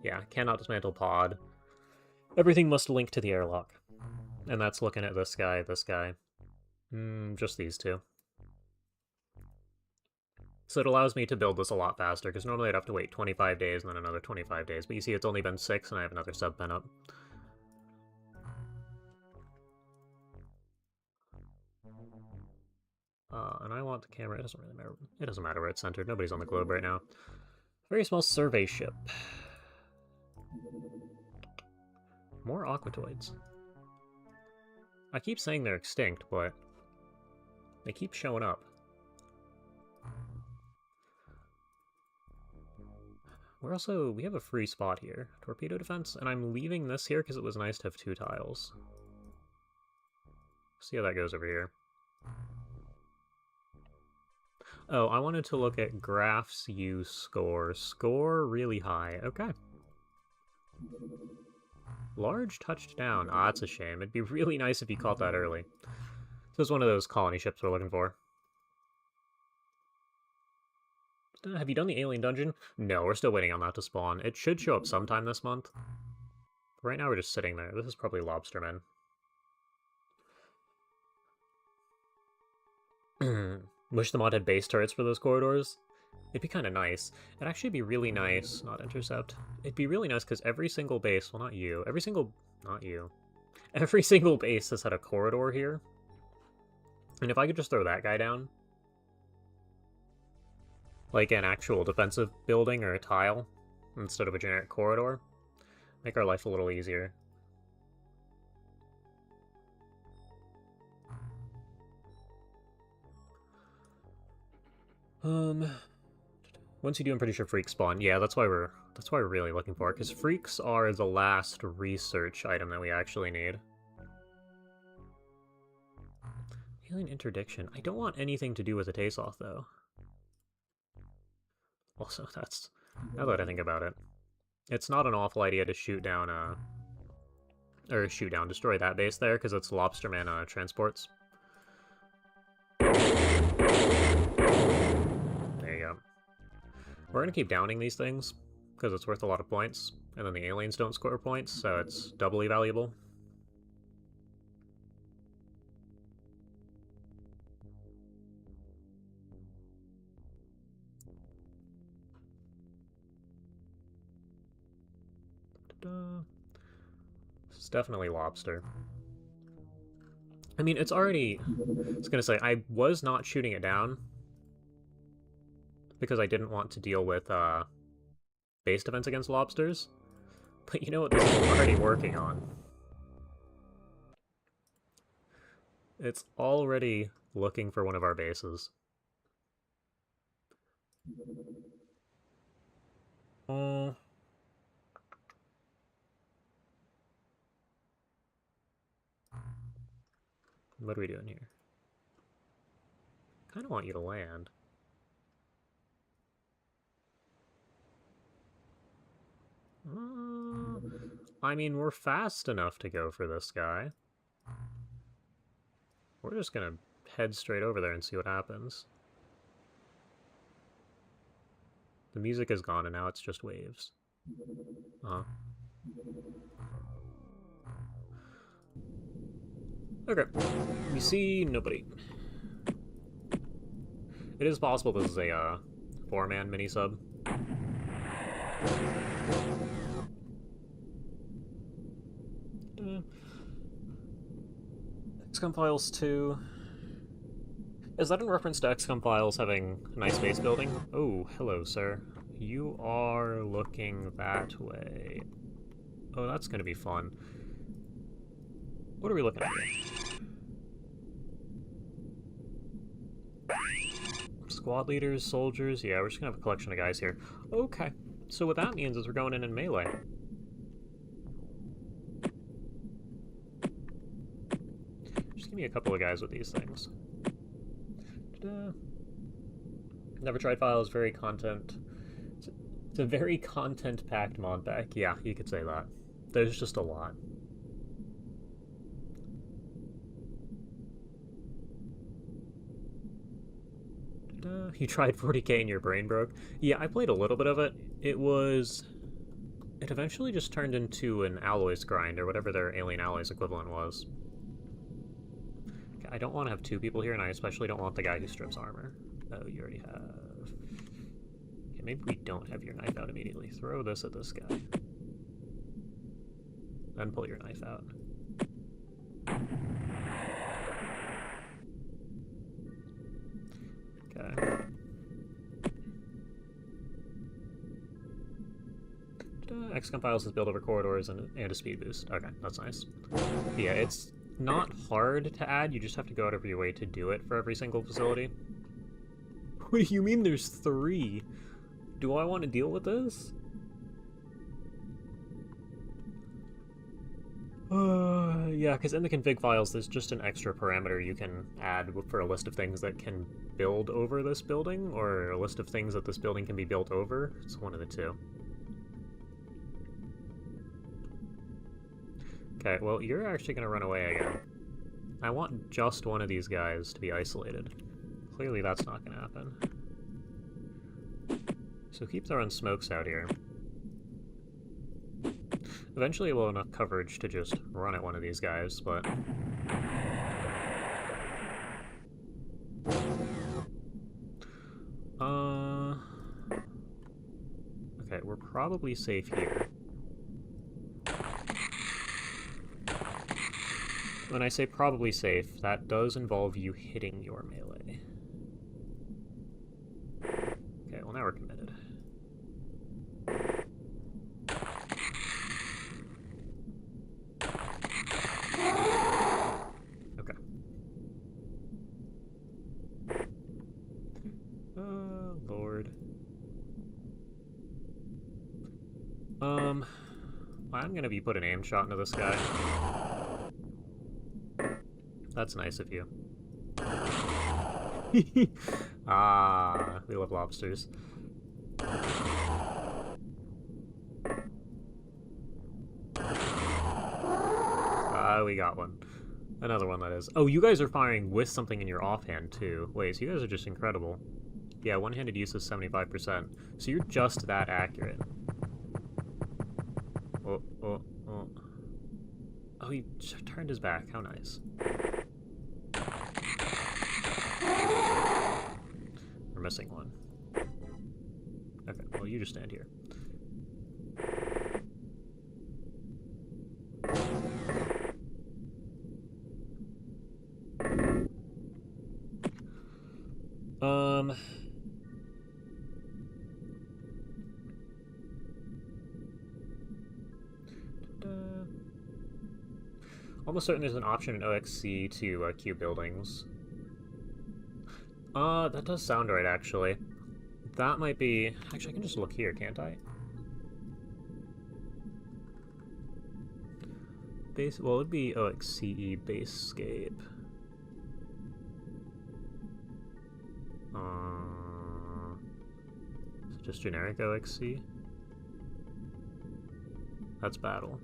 Yeah, cannot dismantle pod. Everything must link to the airlock. And that's looking at this guy, just these two. So it allows me to build this a lot faster, because normally I'd have to wait 25 days and then another 25 days. But you see it's only been 6 and I have another sub pen up. And I want the camera, it doesn't really matter. It doesn't matter where it's centered, nobody's on the globe right now. Very small survey ship. More aquatoids. I keep saying they're extinct, but they keep showing up. We have a free spot here. Torpedo defense, and I'm leaving this here because it was nice to have 2 tiles. See how that goes over here. Oh, I wanted to look at graphs use score. Score really high. Okay. Large touched down. Ah, that's a shame. It'd be really nice if you caught that early. This is one of those colony ships we're looking for. Have you done the alien dungeon? No, we're still waiting on that to spawn. It should show up sometime this month. Right now we're just sitting there. This is probably Lobsterman. Wish the mod had base turrets for those corridors. It'd be kind of nice. It'd actually be really nice. Not intercept. It'd be really nice because every single base... Well, not you. Not you. Every single base has had a corridor here. And if I could just throw that guy down... like an actual defensive building or a tile, instead of a generic corridor, make our life a little easier. Once you do, I'm pretty sure freaks spawn. Yeah, that's why we're really looking for it, because freaks are the last research item that we actually need. Alien interdiction. I don't want anything to do with the taste-off, though. Also, that's... now that I think about it, it's not an awful idea to shoot down, destroy that base there, because it's Lobsterman, transports. There you go. We're gonna keep downing these things, because it's worth a lot of points, and then the aliens don't score points, so it's doubly valuable. This is definitely lobster. I mean, it's already... I was gonna say, I was not shooting it down because I didn't want to deal with base defense against lobsters. But you know what this is already working on? It's already looking for one of our bases. What are we doing here? Kind of want you to land. I mean, we're fast enough to go for this guy. We're just gonna head straight over there and see what happens. The music is gone and now it's just waves. Okay. We see nobody. It is possible this is a 4-man mini-sub. XCOM Files 2. Is that in reference to XCOM Files having a nice base building? Oh, hello, sir. You are looking that way. Oh, that's gonna be fun. What are we looking at here? Squad leaders, soldiers. Yeah, we're just gonna have a collection of guys here. Okay. So what that means is we're going in melee. Just give me a couple of guys with these things. Never tried Files, very content. It's a very content-packed mod pack. Yeah, you could say that. There's just a lot. You tried 40k and your brain broke? Yeah, I played a little bit of it. It eventually just turned into an alloys grind, or whatever their alien alloys equivalent was. I don't want to have two people here, and I especially don't want the guy who strips armor. Oh, you already have... Okay, maybe we don't have your knife out immediately. Throw this at this guy. Then pull your knife out. Okay. XCOM Files is built over corridors and a speed boost. Okay, that's nice. Yeah, it's not hard to add, you just have to go out of your way to do it for every single facility. What do you mean there's 3? Do I want to deal with this? Yeah, because in the config files, there's just an extra parameter you can add for a list of things that can build over this building, or a list of things that this building can be built over. It's one of the two. Okay, well, you're actually going to run away again. I want just one of these guys to be isolated. Clearly that's not going to happen. So keep throwing smokes out here. Eventually we'll have enough coverage to just run at one of these guys, but... Okay, we're probably safe here. When I say probably safe, that does involve you hitting your melee. Okay, well now we're committed. Okay. Lord. I'm gonna be putting an aim shot into this guy. That's nice of you. Ah, we love lobsters. We got one. Another one, that is. Oh, you guys are firing with something in your offhand, too. Wait, so you guys are just incredible. Yeah, one-handed use is 75%. So you're just that accurate. Oh, oh, oh. Oh, he turned his back. How nice. We're missing one. Okay, well, you just stand here. Almost certain there's an option in OXC to queue buildings. That does sound right, actually. That might be... Actually, I can just look here, can't I? Base... Well, it'd be OXCE Basescape. Is it just generic OXC? That's battle.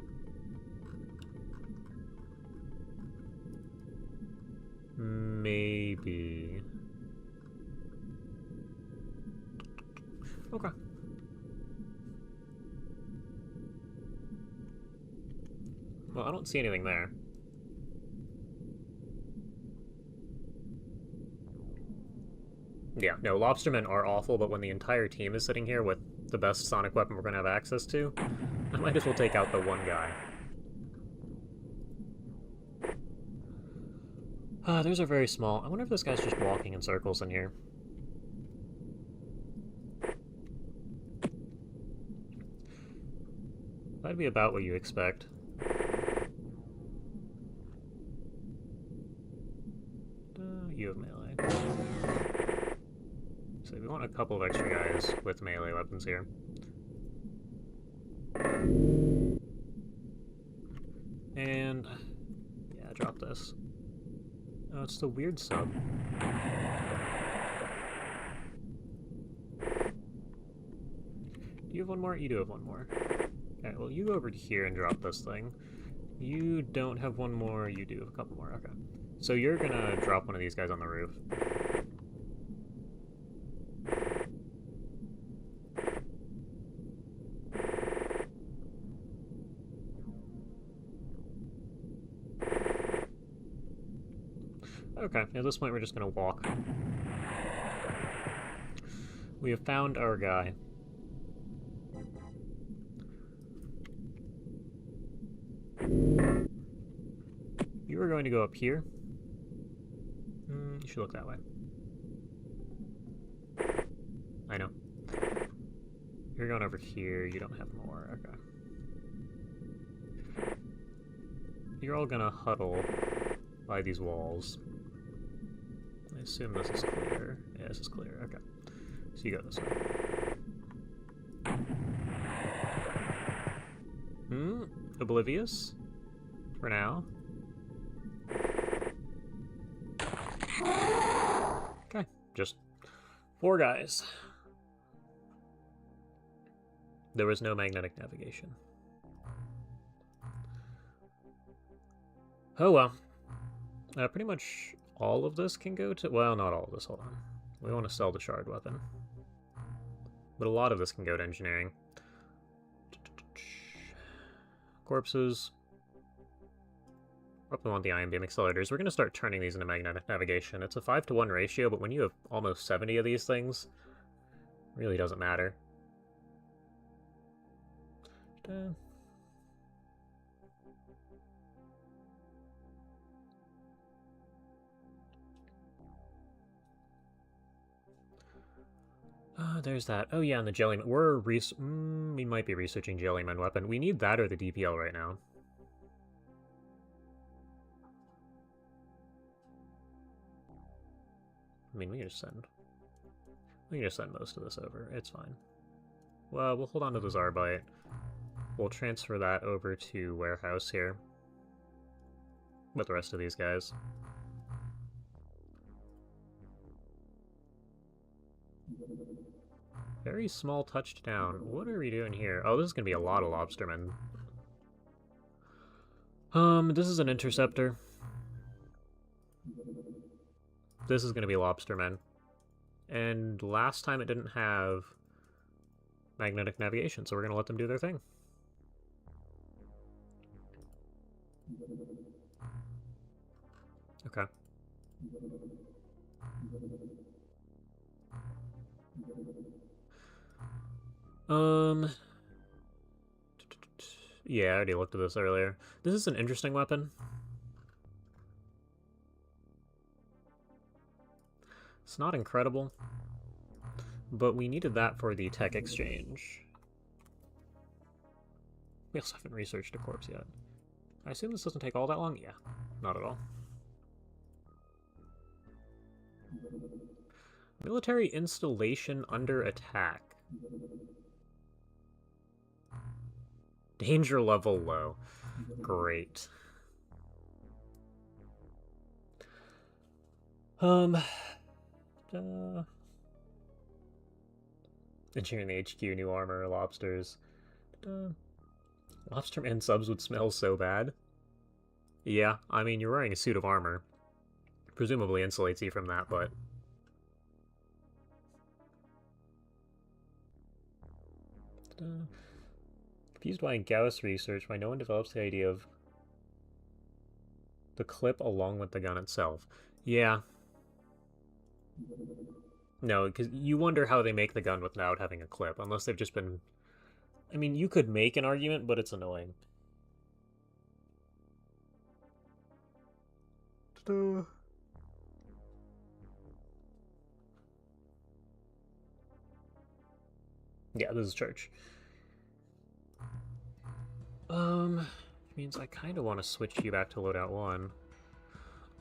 Maybe. Okay. Well, I don't see anything there. Yeah, no, lobstermen are awful, but when the entire team is sitting here with the best sonic weapon we're going to have access to, I might as well take out the one guy. Those are very small. I wonder if this guy's just walking in circles in here. That'd be about what you expect. You have melee. So we want a couple of extra guys with melee weapons here. And yeah, drop this. Oh, it's the weird sub. Do you have one more? You do have one more. Okay, well you go over here and drop this thing. You don't have one more, you do have a couple more, okay. So you're gonna drop one of these guys on the roof. Okay, at this point we're just gonna walk. We have found our guy. You are going to go up here. You should look that way. I know. You're going over here, you don't have more, okay. You're all gonna huddle by these walls. I assume this is clear. Yeah, this is clear, okay. So you go this way. Oblivious? For now. Okay, just 4 guys. There was no magnetic navigation. Oh well. Pretty much all of this can go to... Well, not all of this, hold on. We want to sell the shard weapon. But a lot of this can go to engineering. Corpses. Probably want the ion beam accelerators. We're going to start turning these into magnetic navigation. It's a 5-to-1 ratio, but when you have almost 70 of these things, it really doesn't matter. There's that. Oh yeah, and the Jellyman. We might be researching Jellyman weapon. We need that or the DPL right now. I mean, we can just send most of this over. It's fine. Well, we'll hold on to the Zarbite. We'll transfer that over to warehouse here with the rest of these guys. Very small touchdown. What are we doing here? Oh, this is gonna be a lot of lobstermen. This is an interceptor. This is gonna be lobstermen. And last time it didn't have magnetic navigation, so we're gonna let them do their thing. Okay. Yeah, I already looked at this earlier. This is an interesting weapon. It's not incredible, but we needed that for the tech exchange. We also haven't researched a corpse yet. I assume this doesn't take all that long? Yeah, not at all. Military installation under attack. Danger level low. Great. Engineering the HQ, new armor, lobsters. Lobsterman subs would smell so bad. Yeah, I mean, you're wearing a suit of armor. presumably insulates you from that, but... Confused by Gauss research, why no one develops the idea of the clip along with the gun itself. Yeah. No, because you wonder how they make the gun without having a clip, unless they've just been... I mean, you could make an argument, but it's annoying. Yeah, this is church. Which means I kind of want to switch you back to loadout 1.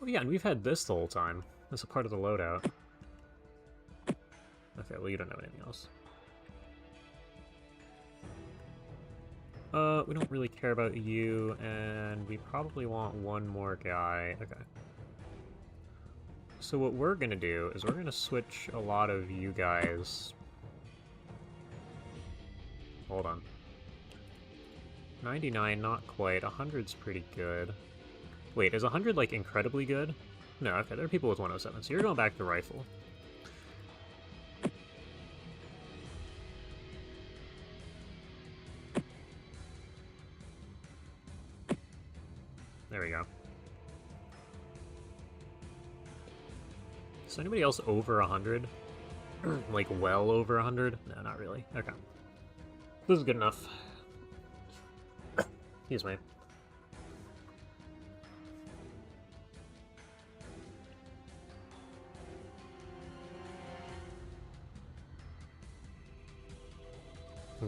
Oh yeah, and we've had this the whole time. That's a part of the loadout. Okay, well you don't know anything else. We don't really care about you, and we probably want one more guy. Okay. So what we're gonna do is we're gonna switch a lot of you guys... Hold on. 99, not quite. 100's pretty good. Wait, is 100, like, incredibly good? No, okay, there are people with 107, so you're going back to rifle. There we go. Is anybody else over 100? Like, well over 100? No, not really. Okay. This is good enough. Excuse me.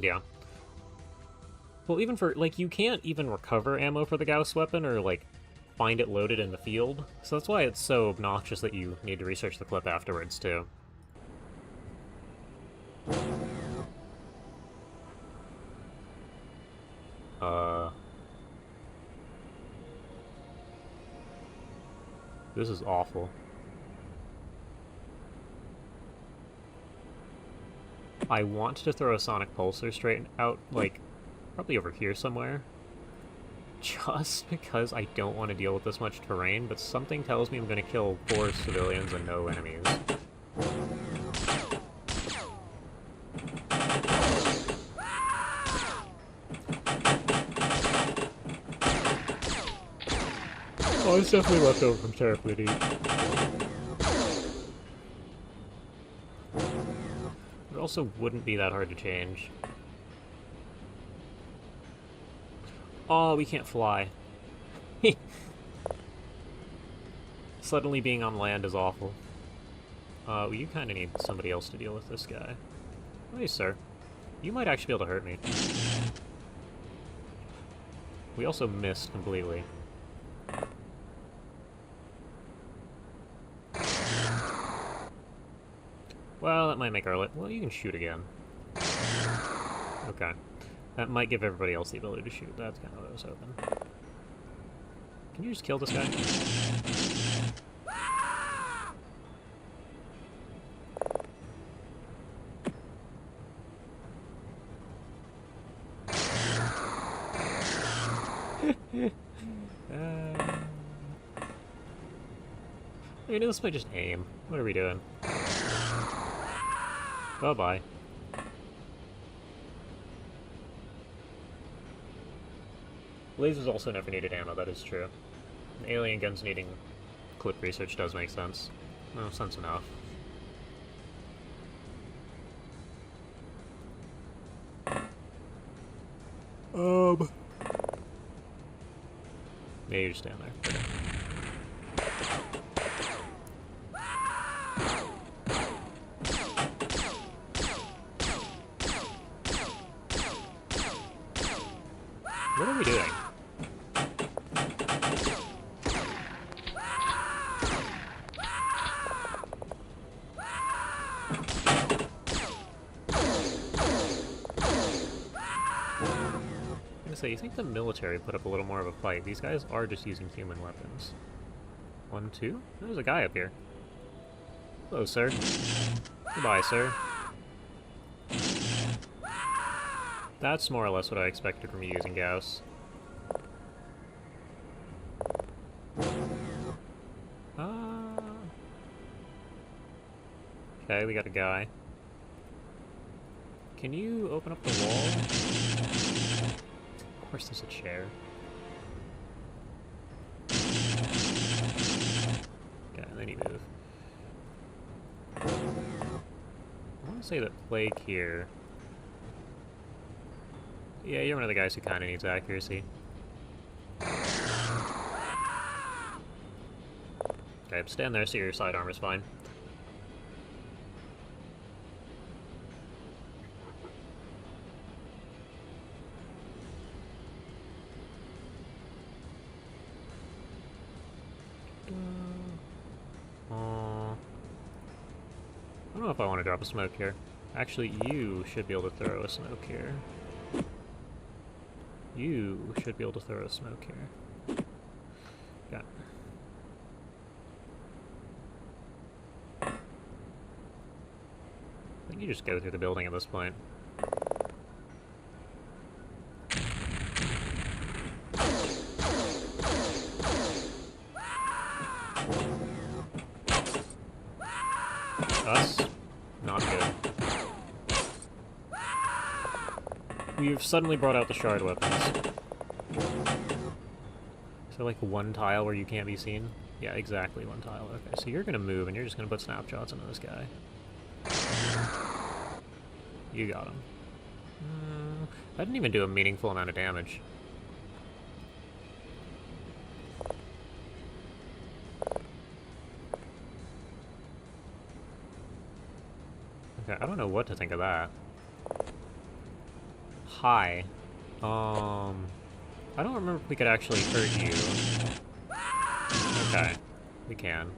Yeah. Well, even for, like, you can't even recover ammo for the Gauss weapon or, like, find it loaded in the field. So that's why it's so obnoxious that you need to research the clip afterwards, too. This is awful. I want to throw a sonic pulsar straight out, like, probably over here somewhere. Just because I don't want to deal with this much terrain, but something tells me I'm going to kill 4 civilians and no enemies. Oh, it's definitely left over from TFTD. It also wouldn't be that hard to change. Oh, we can't fly. Suddenly being on land is awful. Well, you kind of need somebody else to deal with this guy. Hey, sir. You might actually be able to hurt me. We also missed completely. Well, that might make our... Well, you can shoot again. Okay. That might give everybody else the ability to shoot. That's kind of what I was hoping. Can you just kill this guy? I mean, this might just aim. What are we doing? Bye-bye. Lasers also never needed ammo, that is true. And alien guns needing clip research does make sense. Well, sense enough. Yeah, you just stand there. Okay. What are we doing? So you think the military put up a little more of a fight? These guys are just using human weapons. 1, 2? There's a guy up here. Hello, sir. Goodbye, sir. That's more or less what I expected from you using Gauss. Okay, we got a guy. Can you open up the wall? Of course there's a chair. Okay, and then you move. I want to say that Plague here... Yeah, you're one of the guys who kind of needs accuracy. Okay, stand there so your side armor's fine. I don't know if I want to drop a smoke here. Actually, you should be able to throw a smoke here. You should be able to throw a smoke here. Yeah. I think you just go through the building at this point. Us? Not good. We've suddenly brought out the shard weapons. Is there like one tile where you can't be seen? Yeah, exactly one tile. Okay, so you're gonna move and you're just gonna put snapshots into this guy. You got him. That didn't even do a meaningful amount of damage. Okay, I don't know what to think of that. Hi. I don't remember if we could actually hurt you. Okay, we can.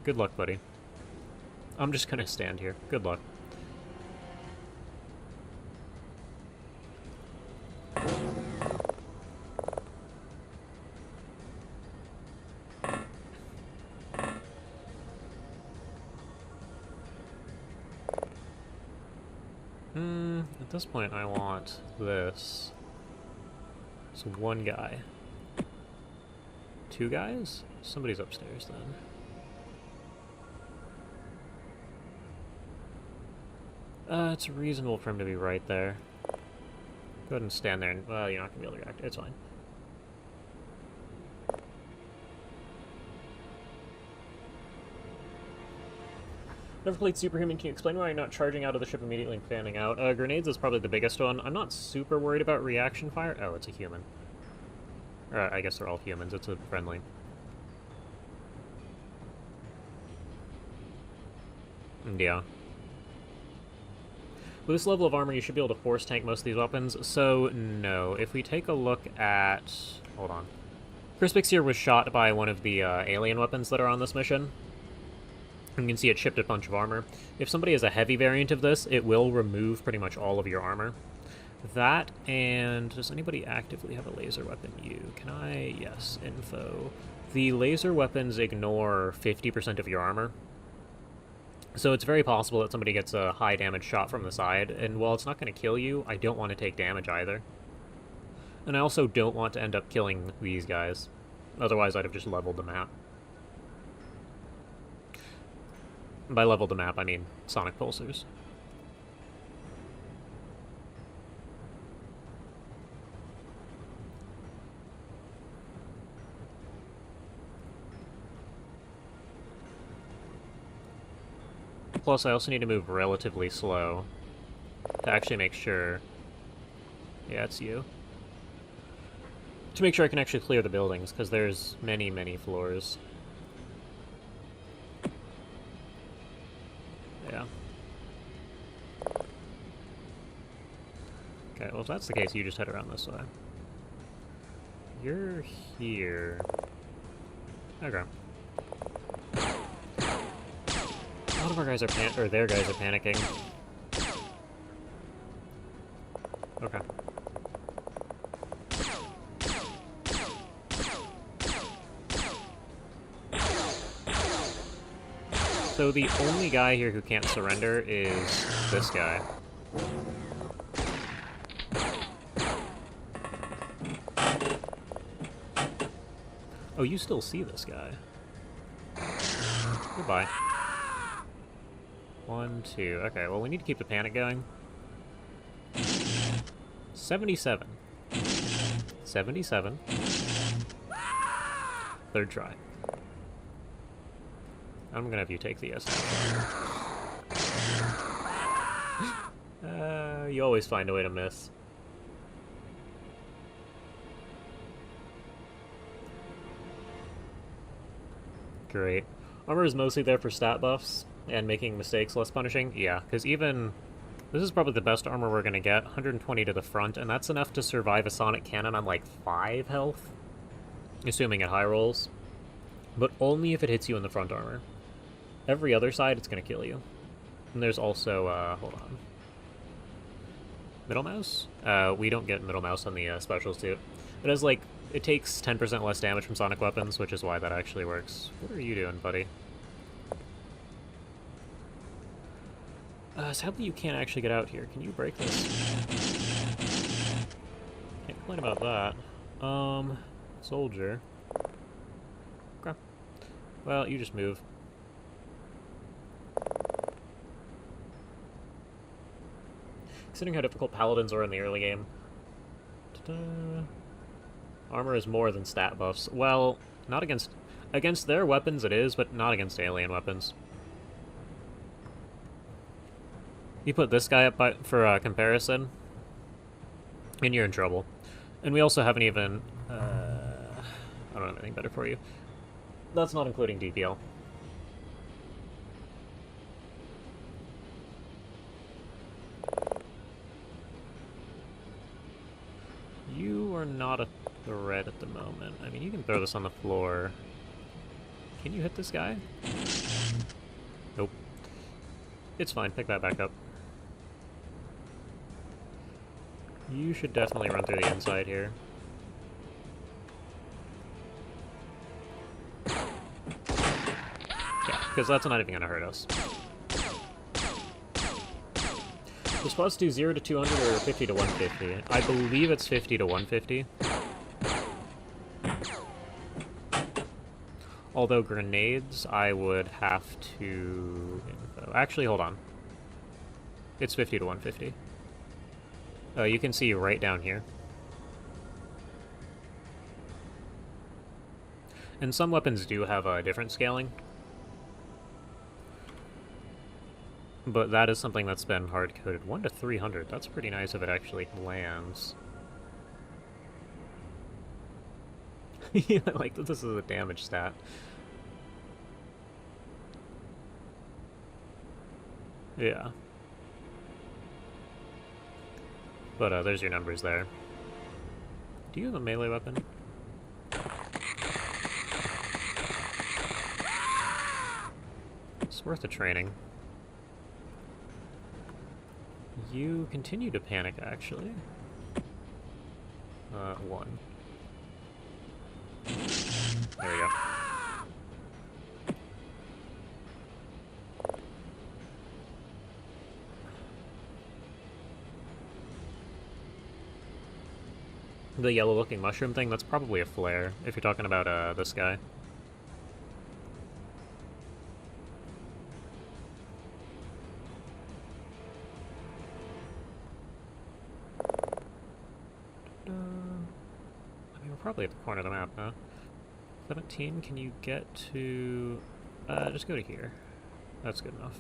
Good luck, buddy. I'm just gonna stand here. Good luck. At this point, I want this. So one guy. Two guys? Somebody's upstairs, then. It's reasonable for him to be right there. Go ahead and stand there, and, well, you're not gonna be able to react. It's fine. Never played Superhuman. Can you explain why you're not charging out of the ship immediately and fanning out? Grenades is probably the biggest one. I'm not super worried about reaction fire. Oh, it's a human. Or, I guess they're all humans. It's a friendly. Yeah. With this level of armor, you should be able to force tank most of these weapons. So, no. If we take a look at... Hold on. Crispix here was shot by one of the alien weapons that are on this mission. You can see it chipped a bunch of armor. If somebody has a heavy variant of this, it will remove pretty much all of your armor. That, and does anybody actively have a laser weapon? You. Can I? Yes. Info. The laser weapons ignore 50% of your armor. So it's very possible that somebody gets a high damage shot from the side, and while it's not going to kill you, I don't want to take damage either. And I also don't want to end up killing these guys. Otherwise, I'd have just leveled the map. By leveled the map, I mean sonic pulsars. Plus, I also need to move relatively slow to actually make sure... Yeah, it's you. To make sure I can actually clear the buildings, because there's many, many floors. Yeah. Okay, well if that's the case, you just head around this way. You're here. Okay. A lot of our guys are their guys are panicking. Okay. So the only guy here who can't surrender is this guy. Oh, you still see this guy. Goodbye. 1, 2. Okay, well, we need to keep the panic going. 77. 77. Third try. I'm gonna have you take the S. You always find a way to miss. Great. Armor is mostly there for stat buffs and making mistakes less punishing. Yeah, because even... This is probably the best armor we're gonna get. 120 to the front, and that's enough to survive a sonic cannon on like 5 health. Assuming at high rolls. But only if it hits you in the front armor. Every other side, it's gonna kill you. And there's also, hold on. Middle mouse? We don't get middle mouse on the specials suit. It has like... It takes 10% less damage from sonic weapons, which is why that actually works. What are you doing, buddy? Sadly, you can't actually get out here. Can you break this? Can't complain about that. Soldier. Okay. Well, you just move. Considering how difficult paladins are in the early game. Ta-da. Armor is more than stat buffs. Well, not against... Against their weapons it is, but not against alien weapons. You put this guy up for comparison, and you're in trouble. And we also haven't even... I don't have anything better for you. That's not including DPL. You are not a threat at the moment. I mean, you can throw this on the floor. Can you hit this guy? Nope. It's fine. Pick that back up. You should definitely run through the inside here. Yeah, because that's not even going to hurt us. Does plus do 0 to 200 or 50 to 150? I believe it's 50 to 150. Although grenades, I would have to... Actually, hold on. It's 50 to 150. You can see right down here. And some weapons do have a different scaling. But that is something that's been hard-coded. 1 to 300, that's pretty nice if it actually lands. Yeah, like, this is a damage stat. Yeah. But, there's your numbers there. Do you have a melee weapon? It's worth a training. You continue to panic, actually. 1. There we go. The yellow-looking mushroom thing, that's probably a flare, if you're talking about, this guy. Probably at the corner of the map, huh? 17, can you get to... just go to here. That's good enough.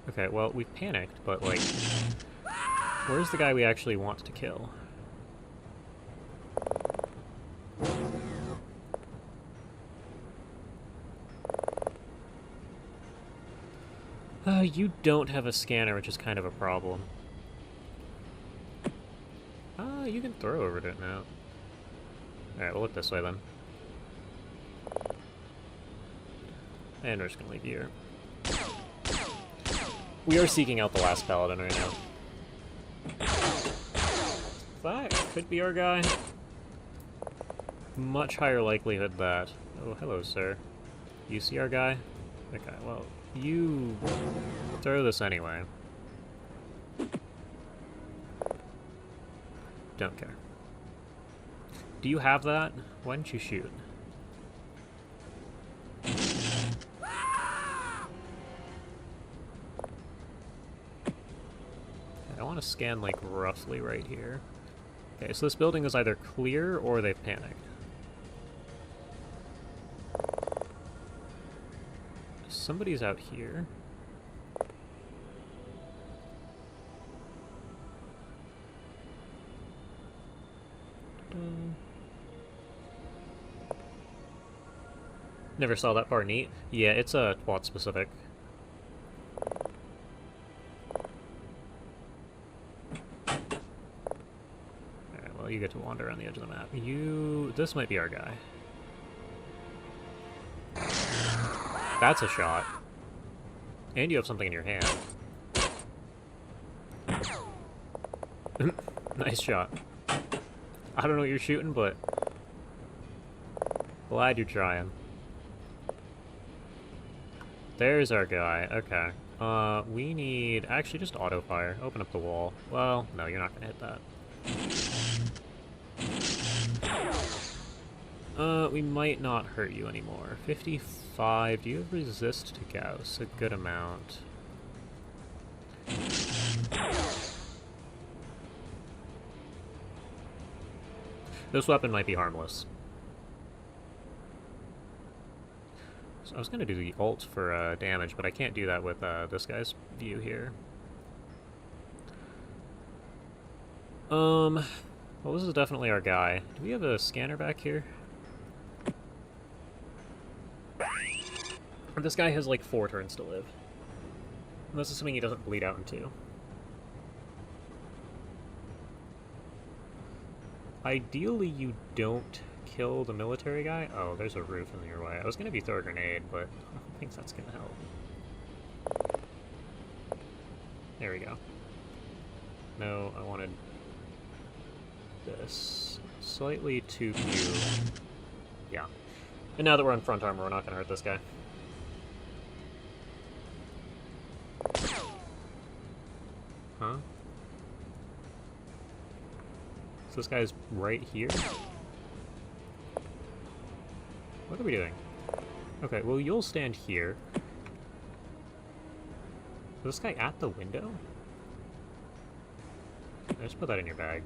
Okay, well, we've panicked, but, like... Where's the guy we actually want to kill? You don't have a scanner, which is kind of a problem. You can throw over it now. Alright, we'll look this way then. And we're just gonna leave you here. We are seeking out the last paladin right now. That could be our guy. Much higher likelihood that... Oh, hello, sir. You see our guy? Okay, well... You throw this anyway. Do you have that? Why didn't you shoot? I want to scan, like, roughly right here. Okay, so this building is either clear or they've panicked. Somebody's out here. Never saw that part. Neat. Yeah, it's a TWoTS specific. Alright, well, you get to wander around the edge of the map. This might be our guy. That's a shot. And you have something in your hand. Nice shot. I don't know what you're shooting, but glad you're trying. There's our guy. Okay. We need... Actually, just auto-fire. Open up the wall. Well, no, you're not gonna hit that. We might not hurt you anymore. 55. Do you have resist to Gauss? A good amount. This weapon might be harmless. So I was gonna do the ult for damage, but I can't do that with this guy's view here. Well, this is definitely our guy. Do we have a scanner back here? This guy has like 4 turns to live. And that's assuming he doesn't bleed out in 2. Ideally, you don't kill the military guy. Oh, there's a roof in your way. I was going to throw a grenade, but I don't think that's going to help. There we go. No, I wanted this. Slightly too few. Yeah. And now that we're on front armor, we're not going to hurt this guy. Huh? So this guy's right here? What are we doing? Okay, well, you'll stand here. Is this guy at the window? Just put that in your bag.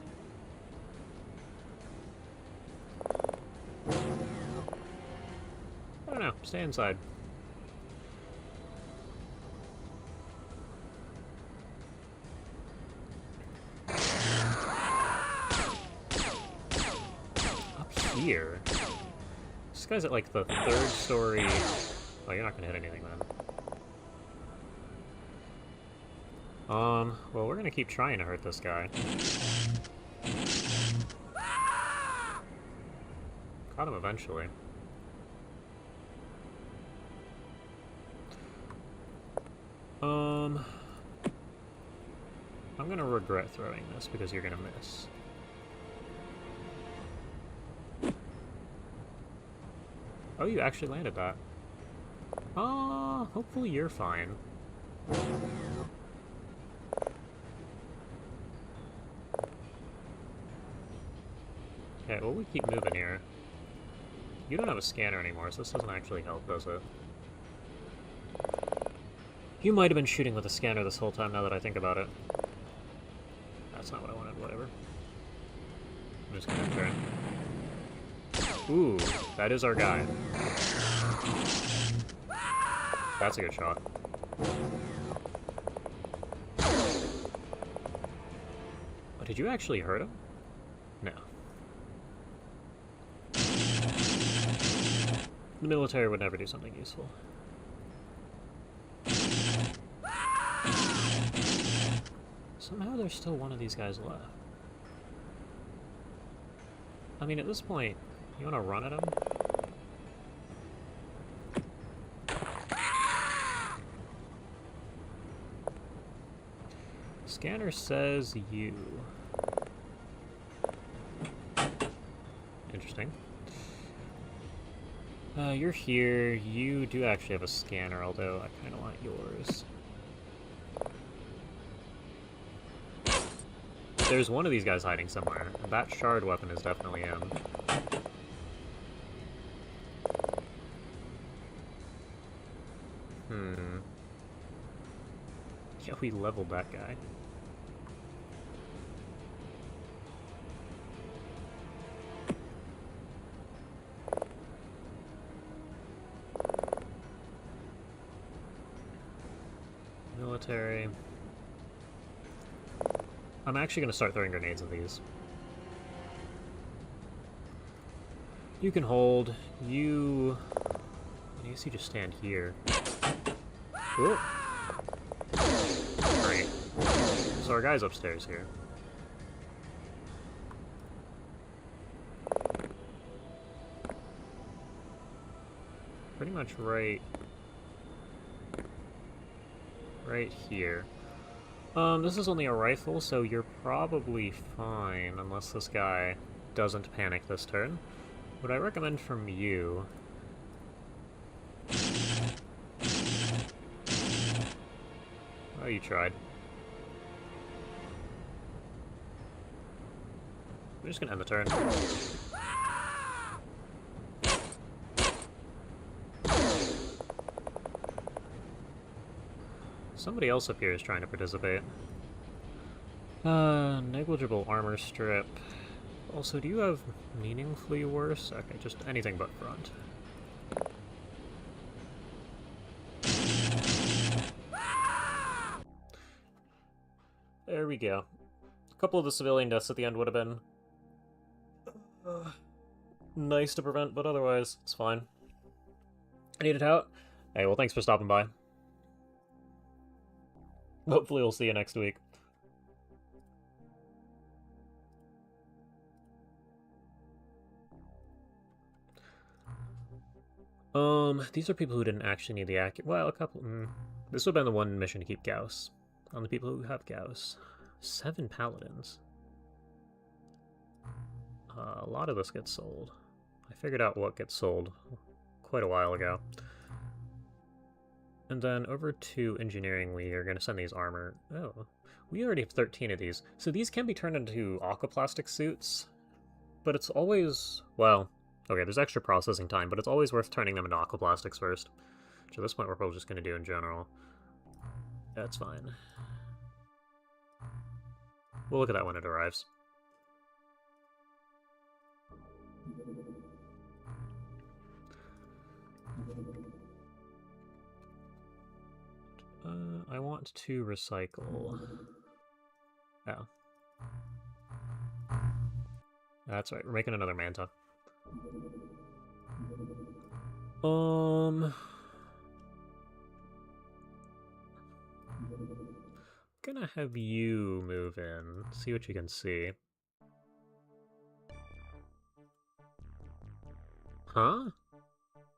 I don't know. Stay inside. Here. This guy's at like the 3rd story. Oh, you're not gonna hit anything then. Well, we're gonna keep trying to hurt this guy. Caught him eventually. I'm gonna regret throwing this because you're gonna miss. Oh, you actually landed that. Hopefully you're fine. Okay, well, we keep moving here. You don't have a scanner anymore, so this doesn't actually help, does it? You might have been shooting with a scanner this whole time, now that I think about it. That's not what I wanted, whatever. I'm just gonna turn. Ooh, that is our guy. That's a good shot. Oh, did you actually hurt him? No. The military would never do something useful. Somehow there's still one of these guys left. I mean, at this point, you want to run at him? Scanner says you. Interesting. You're here. You do actually have a scanner, although I kind of want yours. There's one of these guys hiding somewhere. That shard weapon is definitely him. Hmm. Yeah, we leveled that guy. Military. I'm actually going to start throwing grenades at these. You can hold. You... I guess you just stand here. Ooh. Great. So our guy's upstairs here. Pretty much right here. This is only a rifle, so you're probably fine, unless this guy doesn't panic this turn. What I recommend from you... Oh, you tried. We're just gonna end the turn. Somebody else up here is trying to participate. Negligible armor strip. Also, do you have meaningfully worse? Okay, just anything but front. There we go. A couple of the civilian deaths at the end would have been nice to prevent, but otherwise, it's fine. I need it out. Hey, well, thanks for stopping by. Hopefully we'll see you next week. These are people who didn't actually need the accurate... Well, a couple... This would have been the one mission to keep Gauss. On the people who have Gauss. 7 paladins. A lot of this gets sold. I figured out what gets sold quite a while ago. And then over to engineering, we are going to send these armor... Oh, we already have 13 of these. So these can be turned into aquaplastic suits, but it's always... Well, okay, there's extra processing time, but it's always worth turning them into aquaplastics first. Which at this point we're probably just going to do in general. That's fine. We'll look at that when it arrives. I want to recycle. Oh. That's right, we're making another Manta. Gonna have you move in, see what you can see. Huh?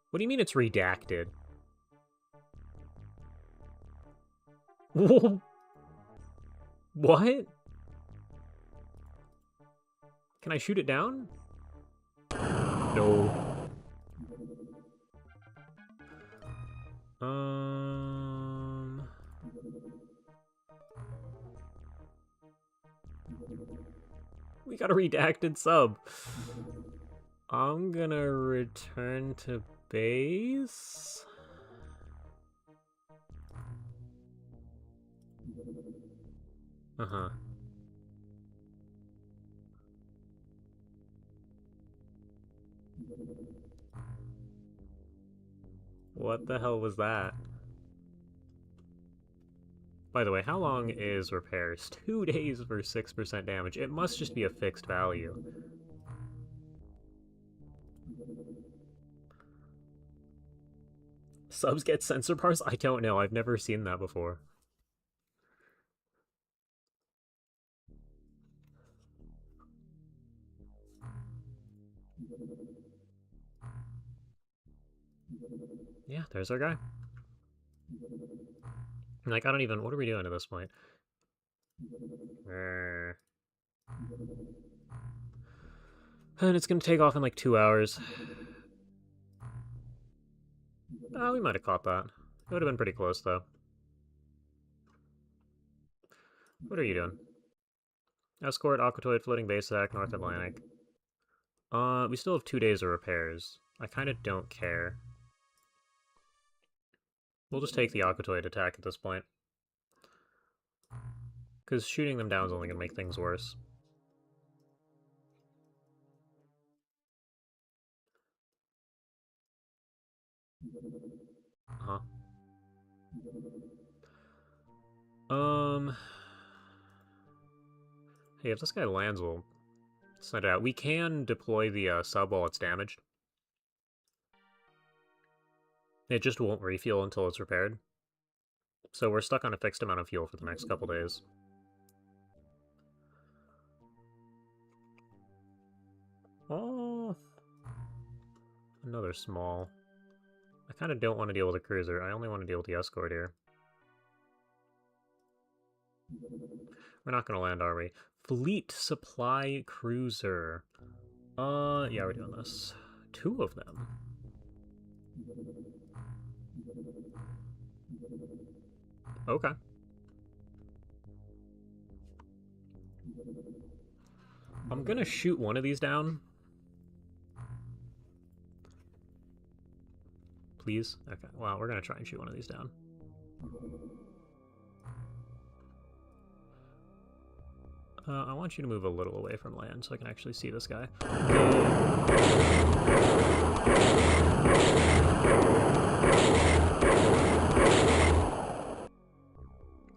What do you mean it's redacted? What? Can I shoot it down? No. We got a redacted sub. I'm gonna return to base. Uh-huh. What the hell was that? By the way, how long is repairs? 2 days for 6% damage. It must just be a fixed value. Subs get sensor bars? I don't know. I've never seen that before. Yeah, there's our guy. Like, I don't even... What are we doing at this point? And it's gonna take off in like 2 hours. Oh, we might have caught that. It would have been pretty close, though. What are you doing? Escort, Aquatoid, Floating Base Attack, North Atlantic. We still have 2 days of repairs. I kind of don't care. We'll just take the Aquatoid attack at this point. Because shooting them down is only going to make things worse. Uh-huh. Hey, if this guy lands, we'll send it out. We can deploy the sub while it's damaged. It just won't refuel until it's repaired. So we're stuck on a fixed amount of fuel for the next couple days. Oh, another small. I kind of don't want to deal with a cruiser. I only want to deal with the escort here. We're not going to land, are we? Fleet supply cruiser. Yeah, we're doing this. 2 of them. Okay. I'm gonna shoot one of these down. Please? Okay, well, we're gonna try and shoot one of these down. I want you to move a little away from land so I can actually see this guy.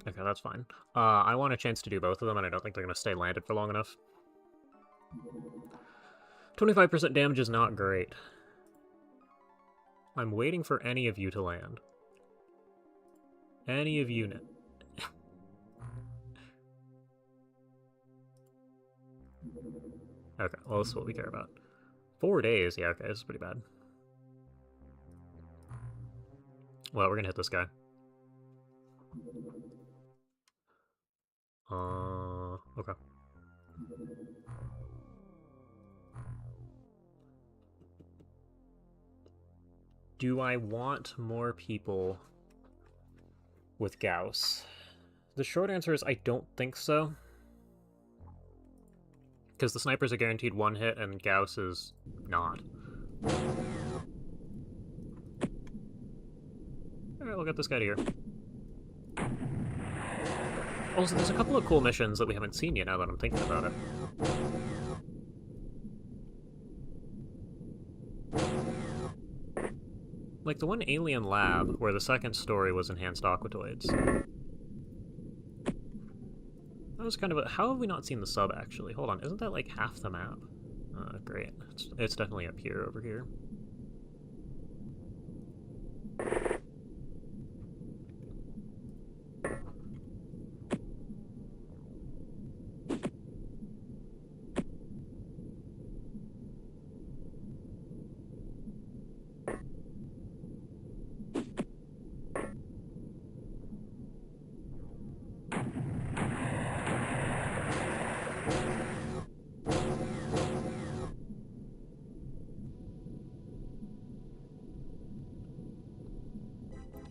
Okay, that's fine. I want a chance to do both of them, and I don't think they're going to stay landed for long enough. 25% damage is not great. I'm waiting for any of you to land. Any of you. Okay, well, this is what we care about. 4 days, yeah, okay, this is pretty bad. Well, we're gonna hit this guy. Okay. Do I want more people with Gauss? The short answer is I don't think so. Because the snipers are guaranteed 1 hit and Gauss is not. Alright, we'll get this guy to here. Also, there's a couple of cool missions that we haven't seen yet now that I'm thinking about it. Like the one alien lab where the second story was enhanced aquatoids. That was kind of a... How have we not seen the sub, actually? Hold on, isn't that like half the map? Great. It's definitely up here, over here.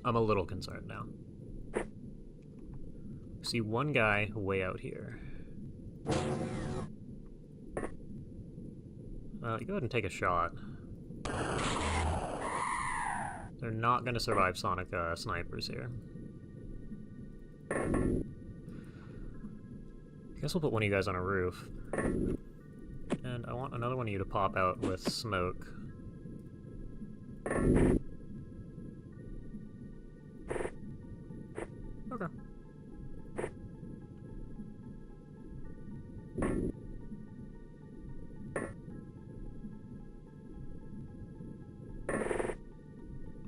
I'm a little concerned now. See one guy way out here. Go ahead and take a shot. They're not going to survive sonic snipers here. Guess we'll put one of you guys on a roof. And I want another one of you to pop out with smoke. Okay.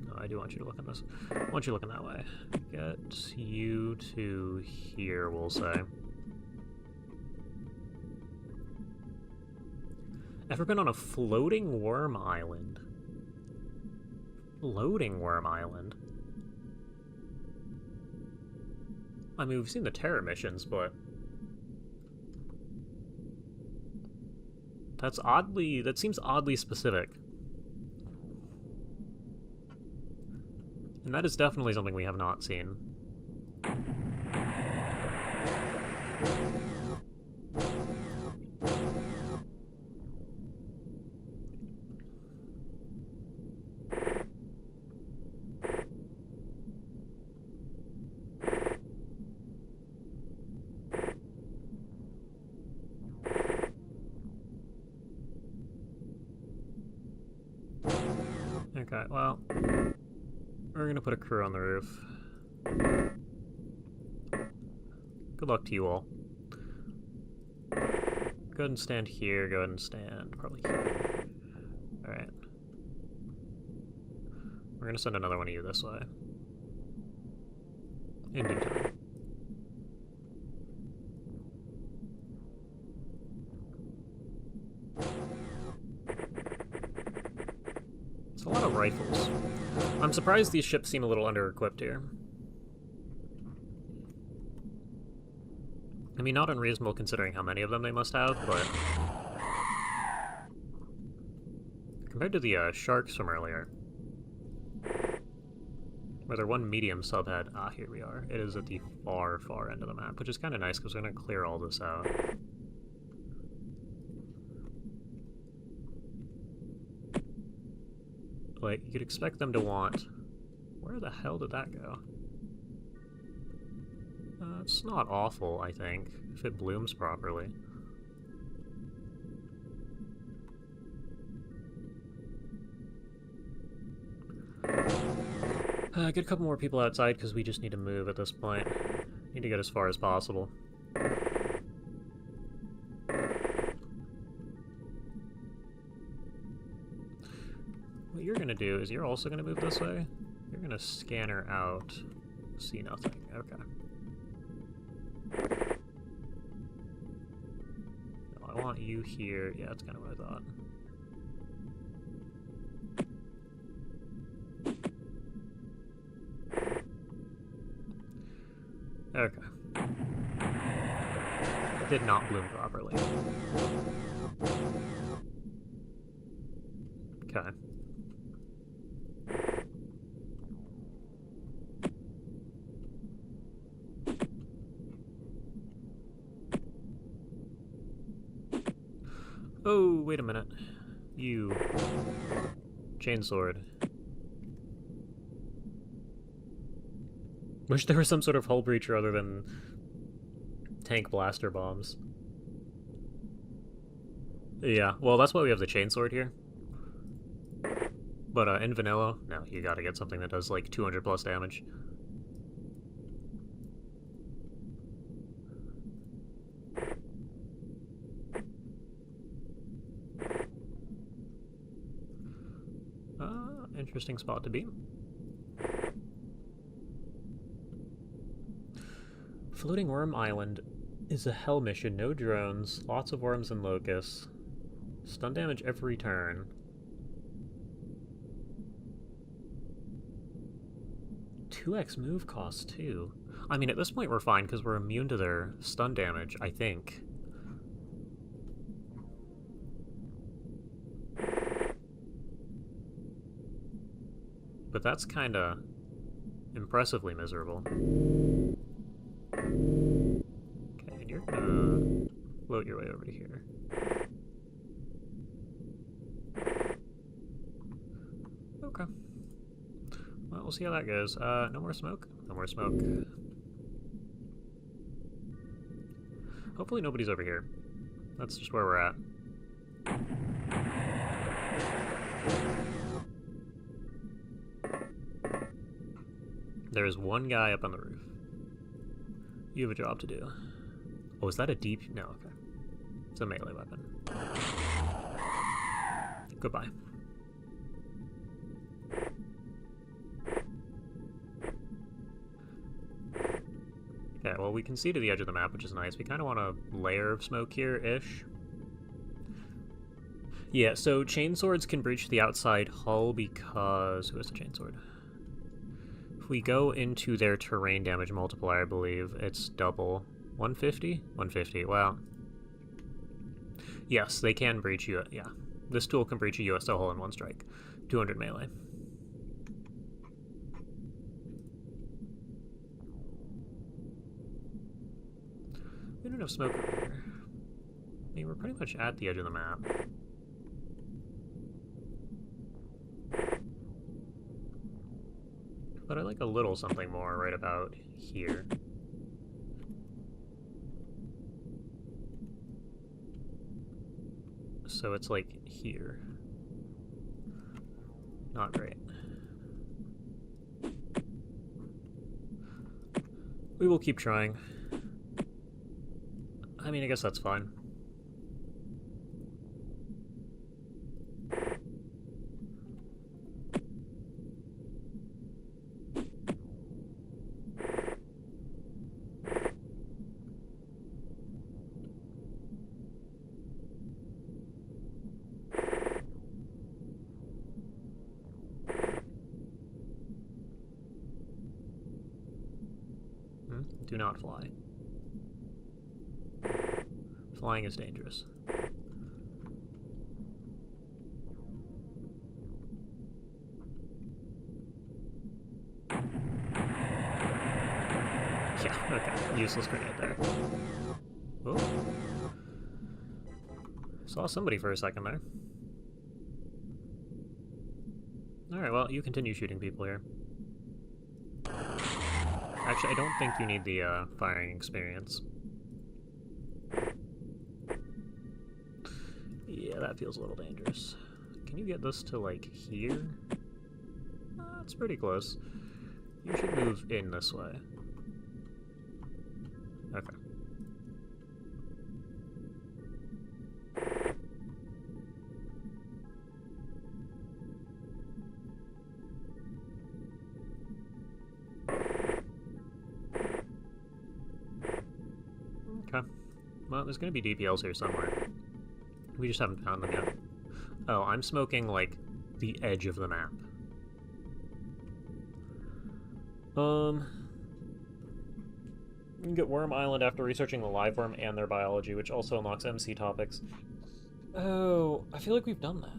No, I do want you to look in this. I want you looking that way. Get you to here, we'll say. Ever been on a floating worm island? Floating worm island? I mean, we've seen the terror missions, but... that seems oddly specific. And that is definitely something we have not seen. Okay, well, we're gonna put a crew on the roof. Good luck to you all. Go ahead and stand here, go ahead and stand probably here. Alright. We're gonna send another one of you this way. In due time. It's a lot of rifles. I'm surprised these ships seem a little under-equipped here. I mean, not unreasonable considering how many of them they must have, but... compared to the sharks from earlier, where their one medium sub had... ah, here we are. It is at the far, far end of the map, which is kind of nice because we're going to clear all this out. Like, you'd expect them to want... where the hell did that go? It's not awful, I think, if it blooms properly. Get a couple more people outside because we just need to move at this point. Need to get as far as possible. What you're gonna do is you're also gonna move this way. You're gonna scanner out. See nothing. Okay. I want you here. Yeah, that's kind of what I thought. Okay. It did not bloom properly. Okay. Oh, wait a minute. You. Chainsword. Wish there was some sort of hull breacher other than tank blaster bombs. Yeah, well, that's why we have the chainsword here. But in vanilla, no, you gotta get something that does like 200 plus damage. Interesting spot to be. Floating Worm Island is a hell mission. No drones, lots of worms and locusts. Stun damage every turn. $2x move cost too. I mean, at this point we're fine because we're immune to their stun damage, I think. But that's kinda impressively miserable. Okay, and you're gonna float your way over to here. Okay. Well, we'll see how that goes. No more smoke? No more smoke. Hopefully nobody's over here. That's just where we're at. There's one guy up on the roof. You have a job to do. Oh, is that a deep? No, okay. It's a melee weapon. Goodbye. Okay, well, we can see to the edge of the map, which is nice. We kind of want a layer of smoke here-ish. Yeah, so chainswords can breach the outside hull because... who has the chainsword? If we go into their terrain damage multiplier, I believe, it's double. 150? 150, wow. Yes, they can breach you. Yeah, this tool can breach a USO hull in one strike. 200 melee. We don't have smoke over here. I mean, we're pretty much at the edge of the map. But I like a little something more right about here. So it's like here. Not great. We will keep trying. I mean, I guess that's fine. Do not fly. Flying is dangerous. Yeah, okay. Useless grenade there. Oh. Saw somebody for a second there. Alright, well, you continue shooting people here. Actually, I don't think you need the firing experience. Yeah, that feels a little dangerous. Can you get this to, like, here? That's pretty close. You should move in this way. Okay. Okay. Well, there's gonna be DPLs here somewhere. We just haven't found them yet. Oh, I'm smoking, like, the edge of the map. You can get Worm Island after researching the live worm and their biology, which also unlocks MC topics. Oh, I feel like we've done that.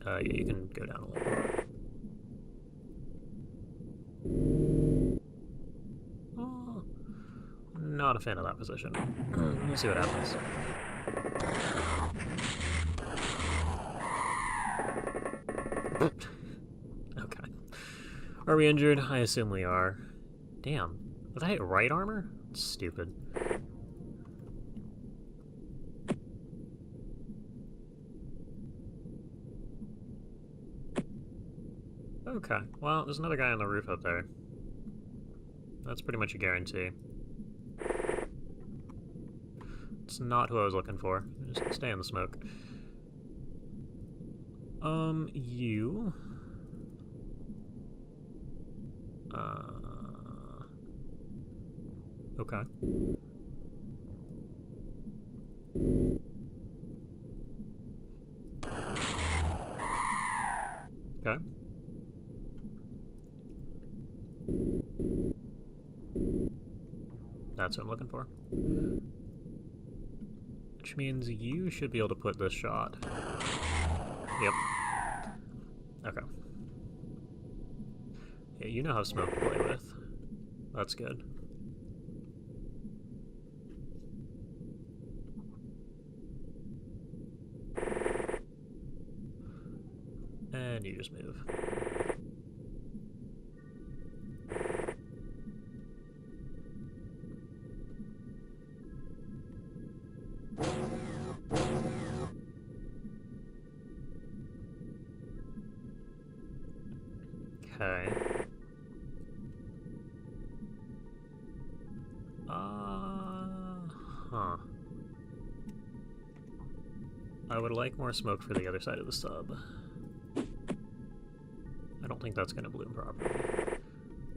Yeah, you can go down a little bit. Oh, not a fan of that position. We'll see what happens. Okay. Are we injured? I assume we are. Damn. Did I hit right armor? That's stupid. Okay, well, there's another guy on the roof up there. That's pretty much a guarantee. It's not who I was looking for. Just stay in the smoke. You... Okay. Okay. That's what I'm looking for. Which means you should be able to put this shot. Yep. Okay. Yeah, you know how smoke to play with. That's good. And you just move. Okay. Huh. I would like more smoke for the other side of the sub. I don't think that's gonna bloom properly.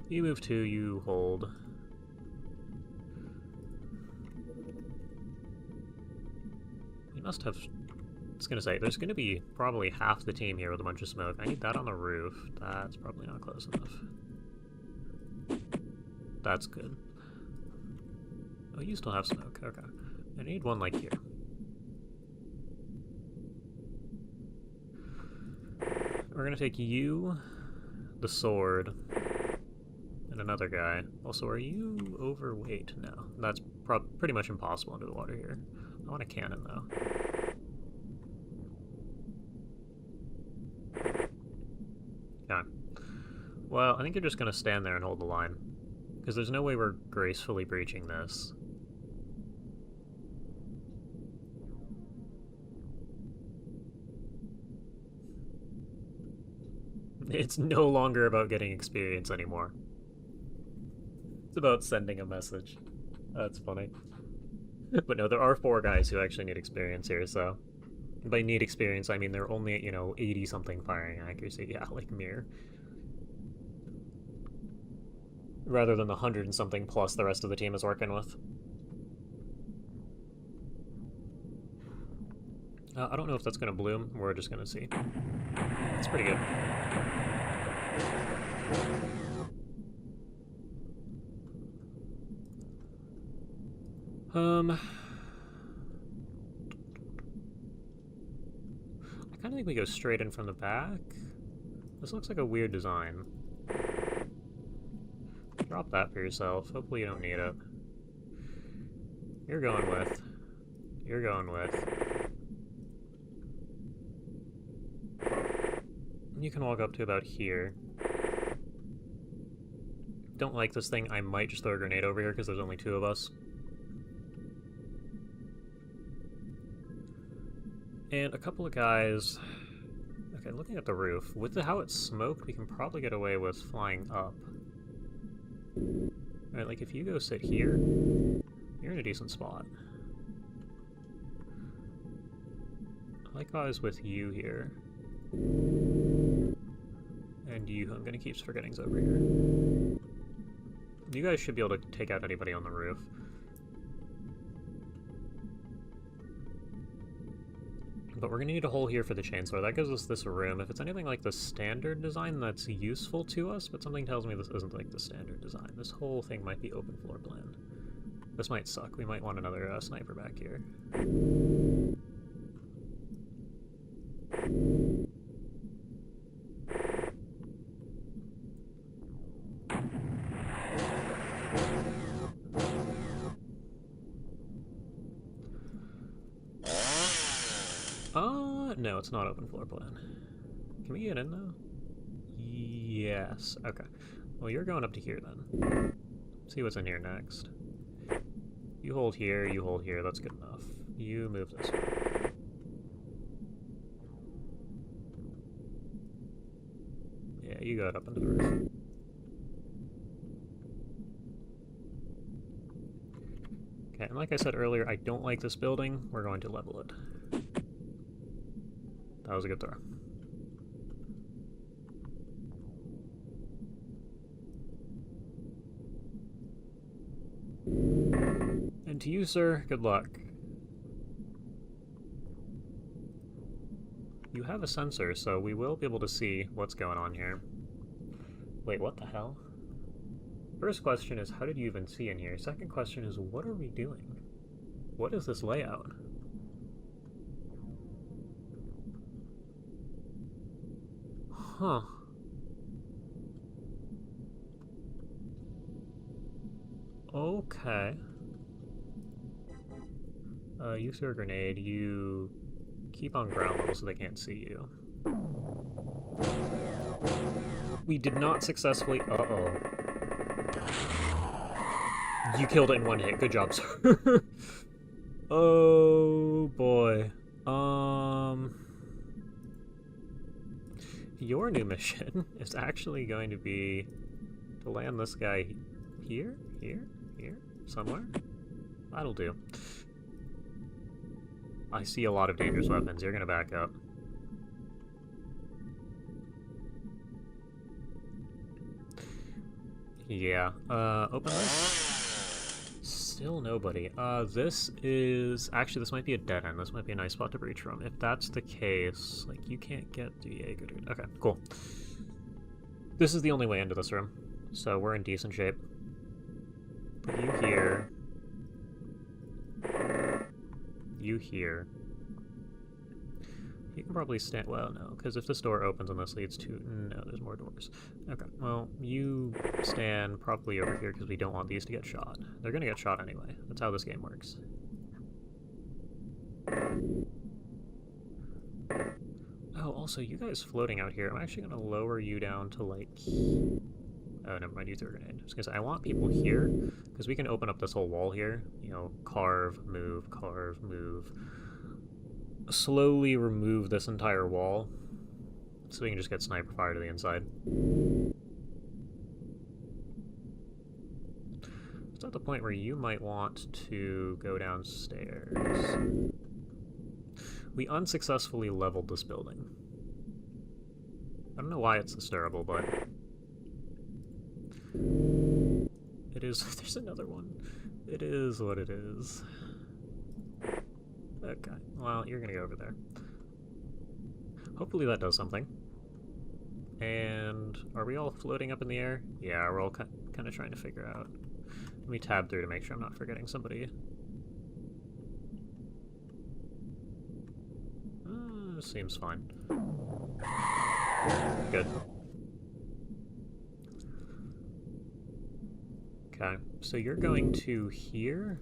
You move 2, you hold. You must have... I was gonna say, there's gonna be probably half the team here with a bunch of smoke. I need that on the roof. That's probably not close enough. That's good. Oh, you still have smoke. Okay. I need one like here. We're gonna take you, the sword, and another guy. Also, are you overweight? No. That's pretty much impossible under the water here. I want a cannon, though. Okay. Well, I think you're just gonna stand there and hold the line. Because there's no way we're gracefully breaching this. It's no longer about getting experience anymore. It's about sending a message. That's funny. But no, there are 4 guys who actually need experience here, so... By need experience, I mean they're only at, 80-something firing accuracy. Yeah, like Mir. Rather than the 100-something plus the rest of the team is working with. I don't know if that's going to bloom. We're just going to see. It's pretty good. I kind of think we go straight in from the back. This looks like a weird design. Drop that for yourself. Hopefully you don't need it. You're going with. You're going with. You can walk up to about here. Don't like this thing. I might just throw a grenade over here because there's only 2 of us. And a couple of guys... Okay, looking at the roof. With how it's smoked, we can probably get away with flying up. Alright, like if you go sit here, you're in a decent spot. I like how I was with you here. And you, who I'm gonna keep forgetting's over here. You guys should be able to take out anybody on the roof. But we're gonna need a hole here for the chainsaw. That gives us this room. If it's anything like the standard design, that's useful to us, but something tells me this isn't like the standard design. This whole thing might be open floor plan. This might suck. We might want another sniper back here. No, it's not open floor plan. Can we get in, though? Yes. Okay. Well, you're going up to here, then. See what's in here next. You hold here, you hold here. That's good enough. You move this way. Yeah, you got up into the roof. Okay, and like I said earlier, I don't like this building. We're going to level it. That was a good throw. And to you, sir, good luck. You have a sensor, so we will be able to see what's going on here. Wait, what the hell? First question is, how did you even see in here? Second question is, what are we doing? What is this layout? Huh. Okay. You throw a grenade, you keep on ground level so they can't see you. We did not successfully... Uh-oh. You killed it in 1 hit. Good job, sir. Oh, boy. Your new mission is actually going to be to land this guy here, somewhere. That'll do. I see a lot of dangerous weapons. You're gonna back up. Yeah, open this. Still nobody. This is... Actually, this might be a dead end. This might be a nice spot to breach from. If that's the case, like, you can't get the Jaeger. Okay, cool. This is the only way into this room, so we're in decent shape. Put you here. You here. You can probably stand... Well, no, because if this door opens and this leads to... No, there's more doors. Okay, well, you stand probably over here because we don't want these to get shot. They're going to get shot anyway. That's how this game works. Oh, also, you guys floating out here, I'm actually going to lower you down to, like... Oh, never mind, you threw a grenade. I was going to say, I want people here, because we can open up this whole wall here. You know, carve, move, slowly remove this entire wall. so we can just get sniper fire to the inside. It's at the point where you might want to go downstairs. We unsuccessfully leveled this building. I don't know why it's this durable, but it is. There's another one. It is what it is. Okay, well, you're gonna go over there. Hopefully that does something. And are we all floating up in the air? Yeah, we're all kind of trying to figure out. Let me tab through to make sure I'm not forgetting somebody. Seems fine. Good. Okay, so you're going to here?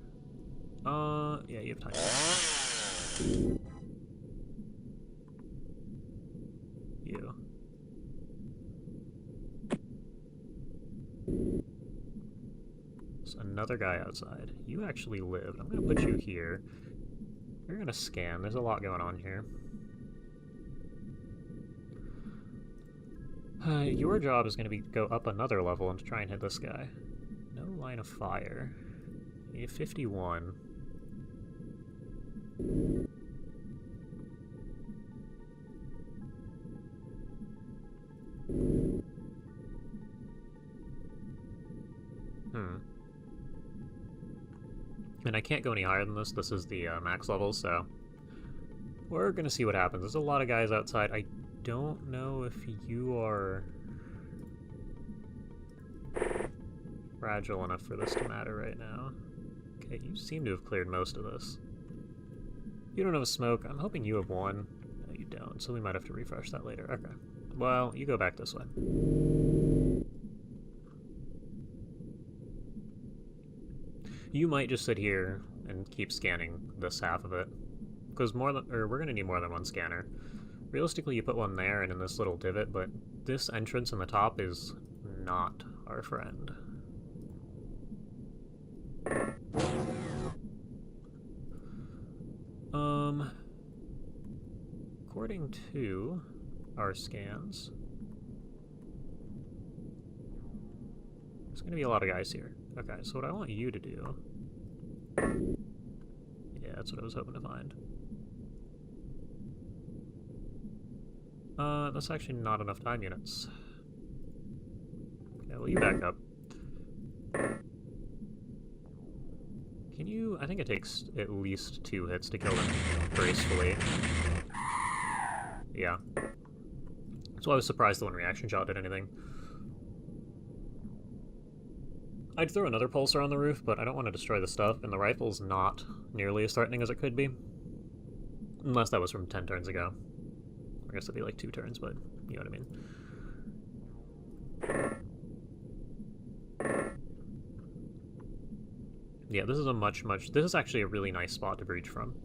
Yeah, you have time. You. There's another guy outside. You actually lived. I'm gonna put you here. We're gonna scan. There's a lot going on here. Your job is going to be go up another level and try and hit this guy. No line of fire. You have 51. And I can't go any higher than this. This is the max level, so we're going to see what happens. There's a lot of guys outside. I don't know if you are fragile enough for this to matter right now. Okay, you seem to have cleared most of this. You don't have a smoke. I'm hoping you have one. No, you don't, so we might have to refresh that later. Okay. Well, you go back this way. You might just sit here and keep scanning this half of it. Because we're going to need more than one scanner. Realistically, you put one there and in this little divot, but this entrance in the top is not our friend. According to our scans, there's going to be a lot of guys here. Okay, so what I want you to do... Yeah, that's what I was hoping to find. That's actually not enough time units. Okay, well, you back up. Can you... I think it takes at least 2 hits to kill them gracefully. Yeah. So I was surprised the one reaction shot did anything. I'd throw another pulsar on the roof, but I don't want to destroy the stuff, and the rifle's not nearly as threatening as it could be. Unless that was from 10 turns ago. I guess it'd be like 2 turns, but you know what I mean. Yeah, this is a this is actually a really nice spot to breach from.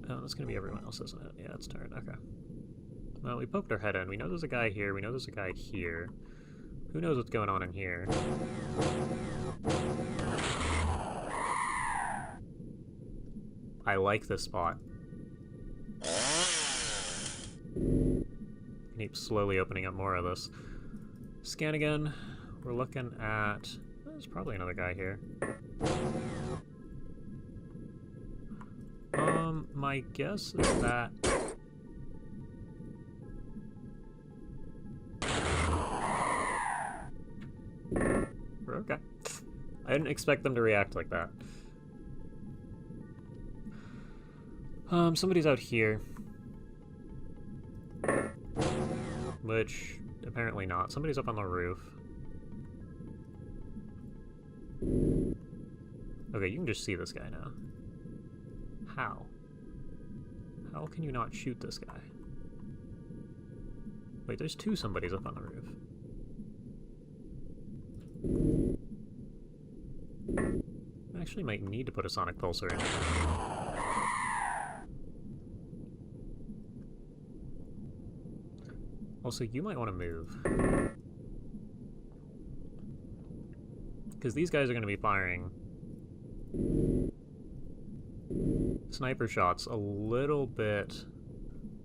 Oh, that's gonna be everyone else, isn't it? Yeah, it's turn, okay. Well, we poked our head in. We know there's a guy here, we know there's a guy here. Who knows what's going on in here? I like this spot. Keep slowly opening up more of this. Scan again. We're looking at... There's probably another guy here. My guess is that... We're okay. I didn't expect them to react like that. Somebody's out here. Which, apparently not. Somebody's up on the roof. Okay, you can just see this guy now. How? How can you not shoot this guy? Wait, there's 2 somebodies up on the roof. I actually might need to put a sonic pulsar in. Also, you might want to move. Because these guys are going to be firing sniper shots a little bit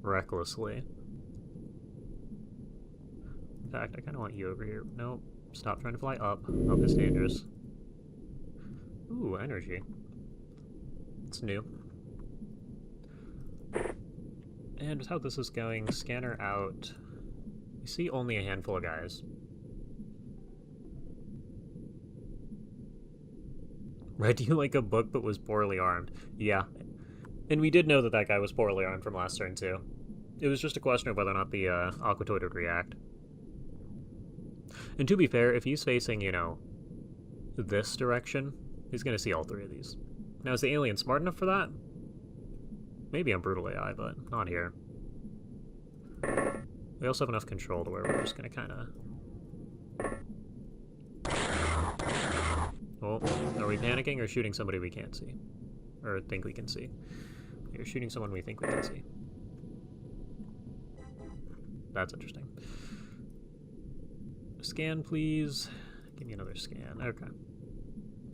recklessly. In fact, I kind of want you over here. Nope. Stop trying to fly up. Up is dangerous. Ooh, energy. It's new. And how this is going, scanner out. We see only a handful of guys. Read you like a book but was poorly armed. Yeah. And we did know that that guy was poorly armed from last turn, too. It was just a question of whether or not the Aquatoid would react. And to be fair, if he's facing, you know, this direction, he's going to see all three of these. Now, is the alien smart enough for that? Maybe on Brutal AI, but not here. We also have enough control to where we're just going to kind of... Well, are we panicking or shooting somebody we can't see? Or think we can see? We're shooting someone we think we can see. That's interesting. Scan, please. Give me another scan. Okay.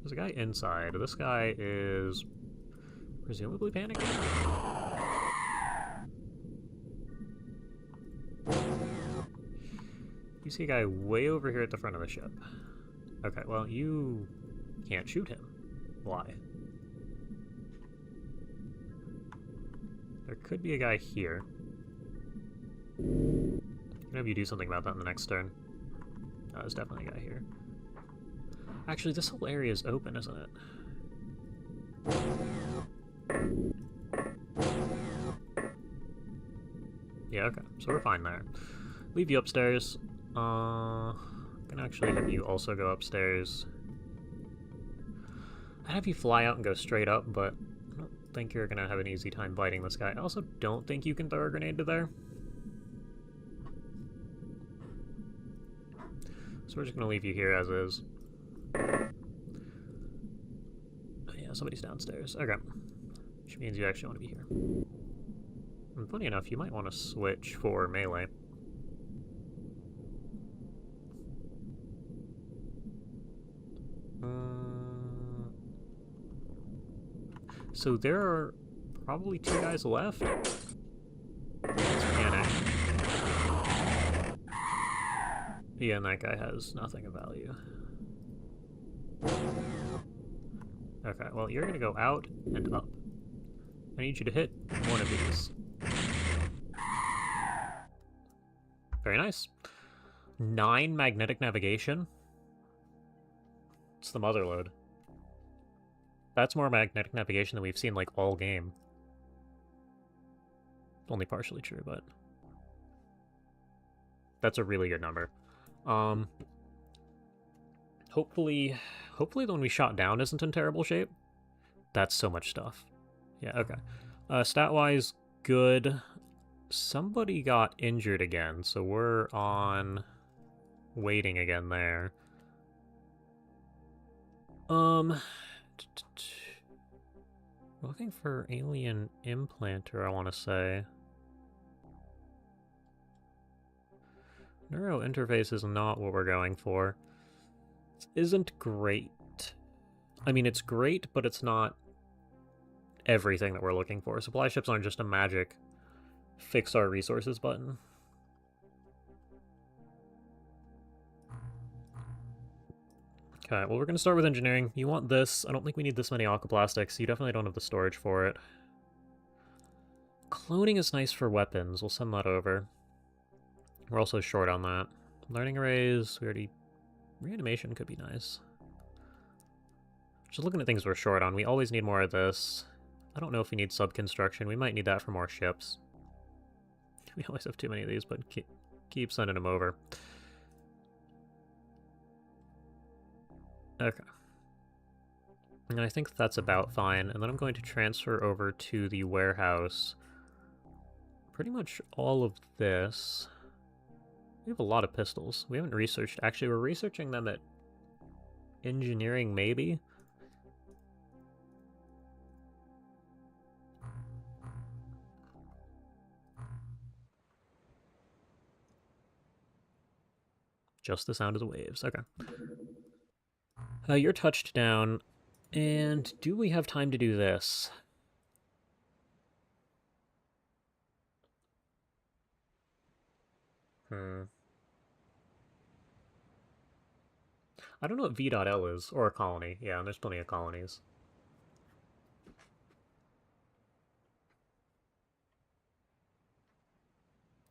There's a guy inside. This guy is presumably panicking. You see a guy way over here at the front of the ship. Okay, well, you can't shoot him. Why? There could be a guy here. I'm gonna have you do something about that in the next turn. There's definitely a guy here. Actually, this whole area is open, isn't it? Yeah, okay. So we're fine there. Leave you upstairs. I'm gonna actually have you also go upstairs. I'd have you fly out and go straight up, but I don't think you're gonna have an easy time biting this guy. I also don't think you can throw a grenade to there. So we're just gonna leave you here as is. Oh, yeah, somebody's downstairs. Okay. Which means you actually want to be here. And funny enough, you might want to switch for melee. So there are probably 2 guys left. Let's panic. Yeah, and that guy has nothing of value. Okay, well, you're gonna go out and up. I need you to hit one of these. Very nice. 9 magnetic navigation. It's the mother load. That's more magnetic navigation than we've seen, like, all game. Only partially true, but... that's a really good number. Hopefully the one we shot down isn't in terrible shape. That's so much stuff. Yeah, okay. Stat-wise, good. Somebody got injured again, so we're on waiting again there. Looking for alien implanter, I want to say. Neuro interface is not what we're going for. This isn't great. I mean, it's great, but it's not everything that we're looking for. Supply ships aren't just a magic fix our resources button. Okay, well, we're going to start with engineering. You want this. I don't think we need this many aquaplastics. You definitely don't have the storage for it. Cloning is nice for weapons. We'll send that over. We're also short on that. Learning arrays, we already... reanimation could be nice. Just looking at things we're short on. We always need more of this. I don't know if we need sub-construction. We might need that for more ships. We always have too many of these, but keep sending them over. Okay. And I think that's about fine. And then I'm going to transfer over to the warehouse pretty much all of this. We have a lot of pistols. We haven't researched... actually, we're researching them at engineering, maybe? Just the sound of the waves. Okay. You're touched down. And do we have time to do this? Hmm. I don't know what V.L is, or a colony. Yeah, there's plenty of colonies.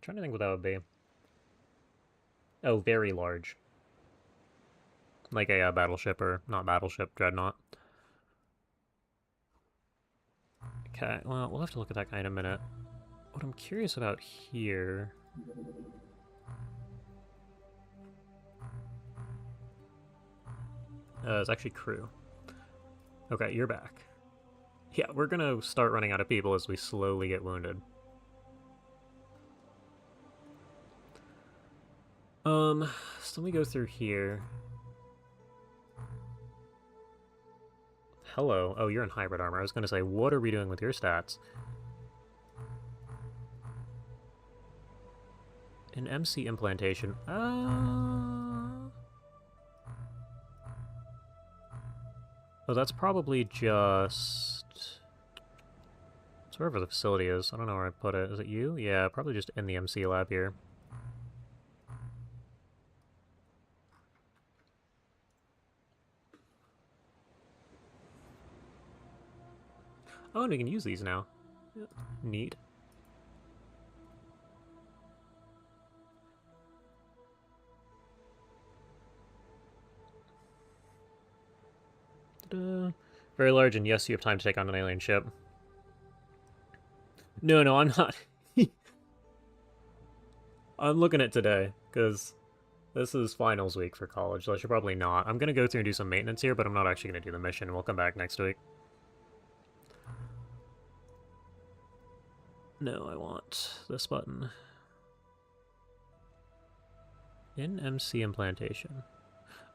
Trying to think what that would be. Oh, very large. Like a battleship, or not battleship, dreadnought. Okay, well, we'll have to look at that guy in a minute. What I'm curious about here... is actually crew. Okay, you're back. Yeah, we're gonna start running out of people as we slowly get wounded. So let me go through here. Hello. Oh, you're in hybrid armor. I was gonna say, what are we doing with your stats? An MC implantation. Oh, that's probably just... It's wherever the facility is. I don't know where I put it. Is it you? Yeah, probably just in the MC lab here. Oh, and we can use these now. Neat. Very large, and yes, you have time to take on an alien ship. No, I'm not. I'm looking at today, because this is finals week for college, so I should probably not. I'm going to go through and do some maintenance here, but I'm not actually going to do the mission. We'll come back next week. No, I want this button. In MC implantation.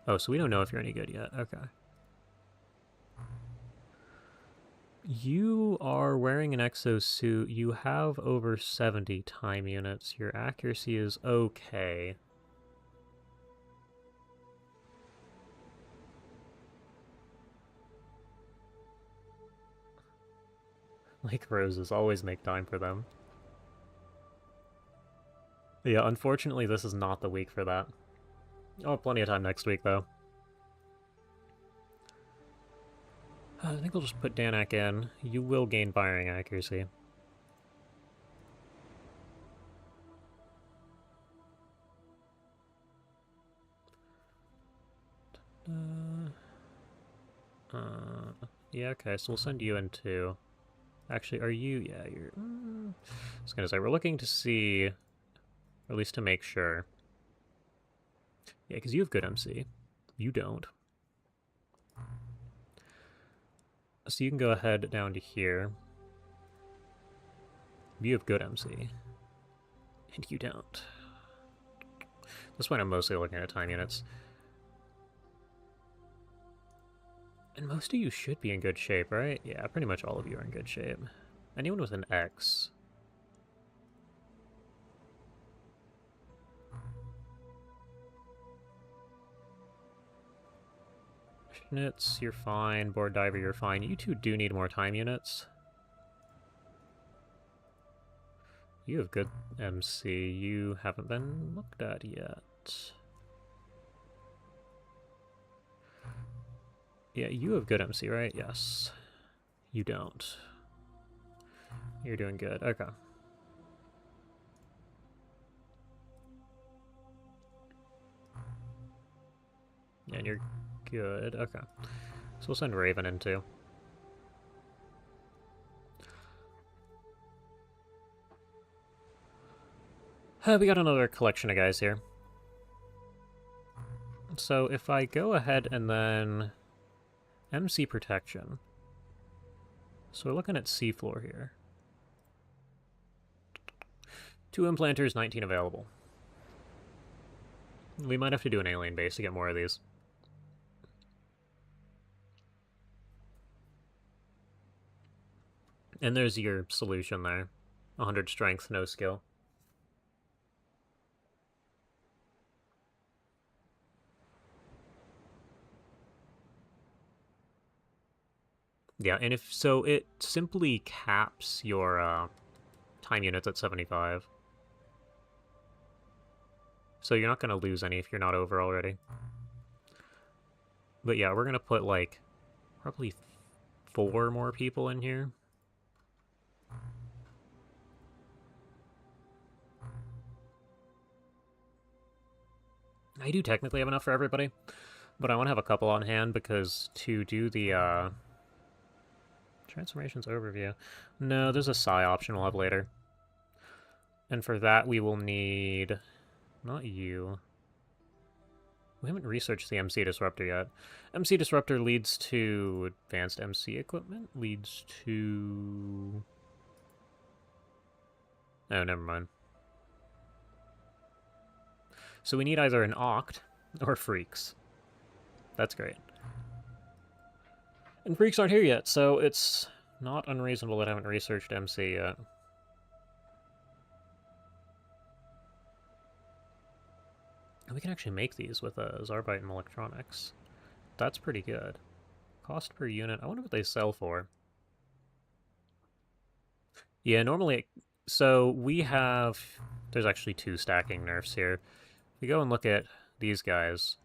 Oh, so we don't know if you're any good yet. Okay. You are wearing an exosuit. You have over 70 time units. Your accuracy is okay. Like roses, always make time for them. Yeah, unfortunately this is not the week for that. I'll have plenty of time next week, though. I think we'll just put Danak in. You will gain firing accuracy. Yeah, okay, so we'll send you in too. Actually, are you? Yeah, you're... I was gonna say, we're looking to see, or at least to make sure. Yeah, because you have good MC. You don't. So you can go ahead down to here. You have good MC. And you don't. That's why I'm mostly looking at time units. And most of you should be in good shape, right? Yeah, pretty much all of you are in good shape. Anyone with an X. Units, you're fine. Board diver, you're fine. You two do need more time units. You have good MC. You haven't been looked at yet. Yeah, you have good MC, right? Yes. You don't. You're doing good. Okay. And you're good. Okay. So we'll send Raven in too. We got another collection of guys here. So if I go ahead and then MC protection. So we're looking at seafloor here. 2 implanters, 19 available. We might have to do an alien base to get more of these. And there's your solution there. 100 strength, no skill. Yeah, and if so, it simply caps your time units at 75. So you're not going to lose any if you're not over already. But yeah, we're going to put, like, probably 4 more people in here. I do technically have enough for everybody, but I want to have a couple on hand because to do the, Transformations overview. No, there's a psi option we'll have later. And for that, we will need... Not you. We haven't researched the MC Disruptor yet. MC Disruptor leads to advanced MC equipment, leads to... Oh, never mind. So we need either an Oct or Freaks. That's great. And Freaks aren't here yet, so it's not unreasonable that I haven't researched MC yet. We can actually make these with Zarbite and electronics. That's pretty good. Cost per unit. I wonder what they sell for. Yeah, normally... So we have... There's actually 2 stacking nerfs here. If you go and look at these guys,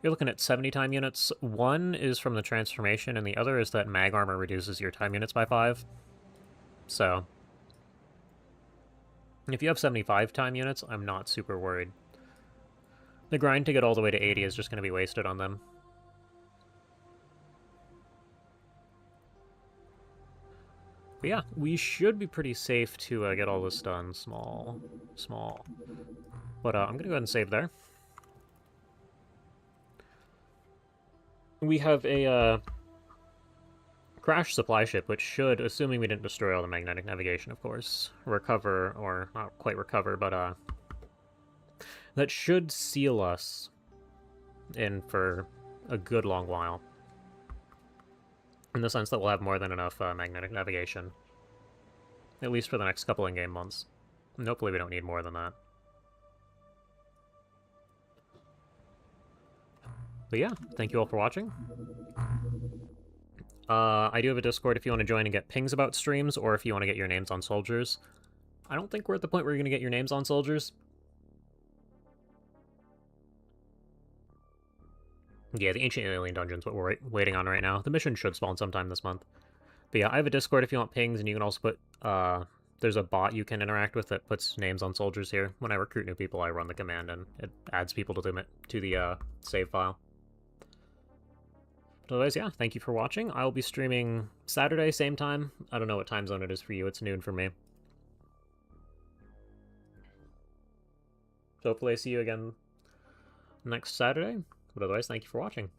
you're looking at 70 time units. One is from the transformation, and the other is that mag armor reduces your time units by 5. So... if you have 75 time units, I'm not super worried. The grind to get all the way to 80 is just going to be wasted on them. But yeah, we should be pretty safe to get all this done. Small. But I'm going to go ahead and save there. We have a crash supply ship, which should, assuming we didn't destroy all the magnetic navigation, of course, recover, or not quite recover, but that should seal us in for a good long while. In the sense that we'll have more than enough magnetic navigation. At least for the next couple in-game months. And hopefully we don't need more than that. But yeah, thank you all for watching. I do have a Discord if you want to join and get pings about streams, or if you want to get your names on soldiers. I don't think we're at the point where you're going to get your names on soldiers. Yeah, the Ancient Alien Dungeon's what we're waiting on right now. The mission should spawn sometime this month. But yeah, I have a Discord if you want pings, and you can also put, there's a bot you can interact with that puts names on soldiers here. When I recruit new people, I run the command, and it adds people to the save file. But otherwise, yeah, thank you for watching. I'll be streaming Saturday, same time. I don't know what time zone it is for you. It's noon for me. So hopefully I see you again next Saturday. But otherwise, thank you for watching.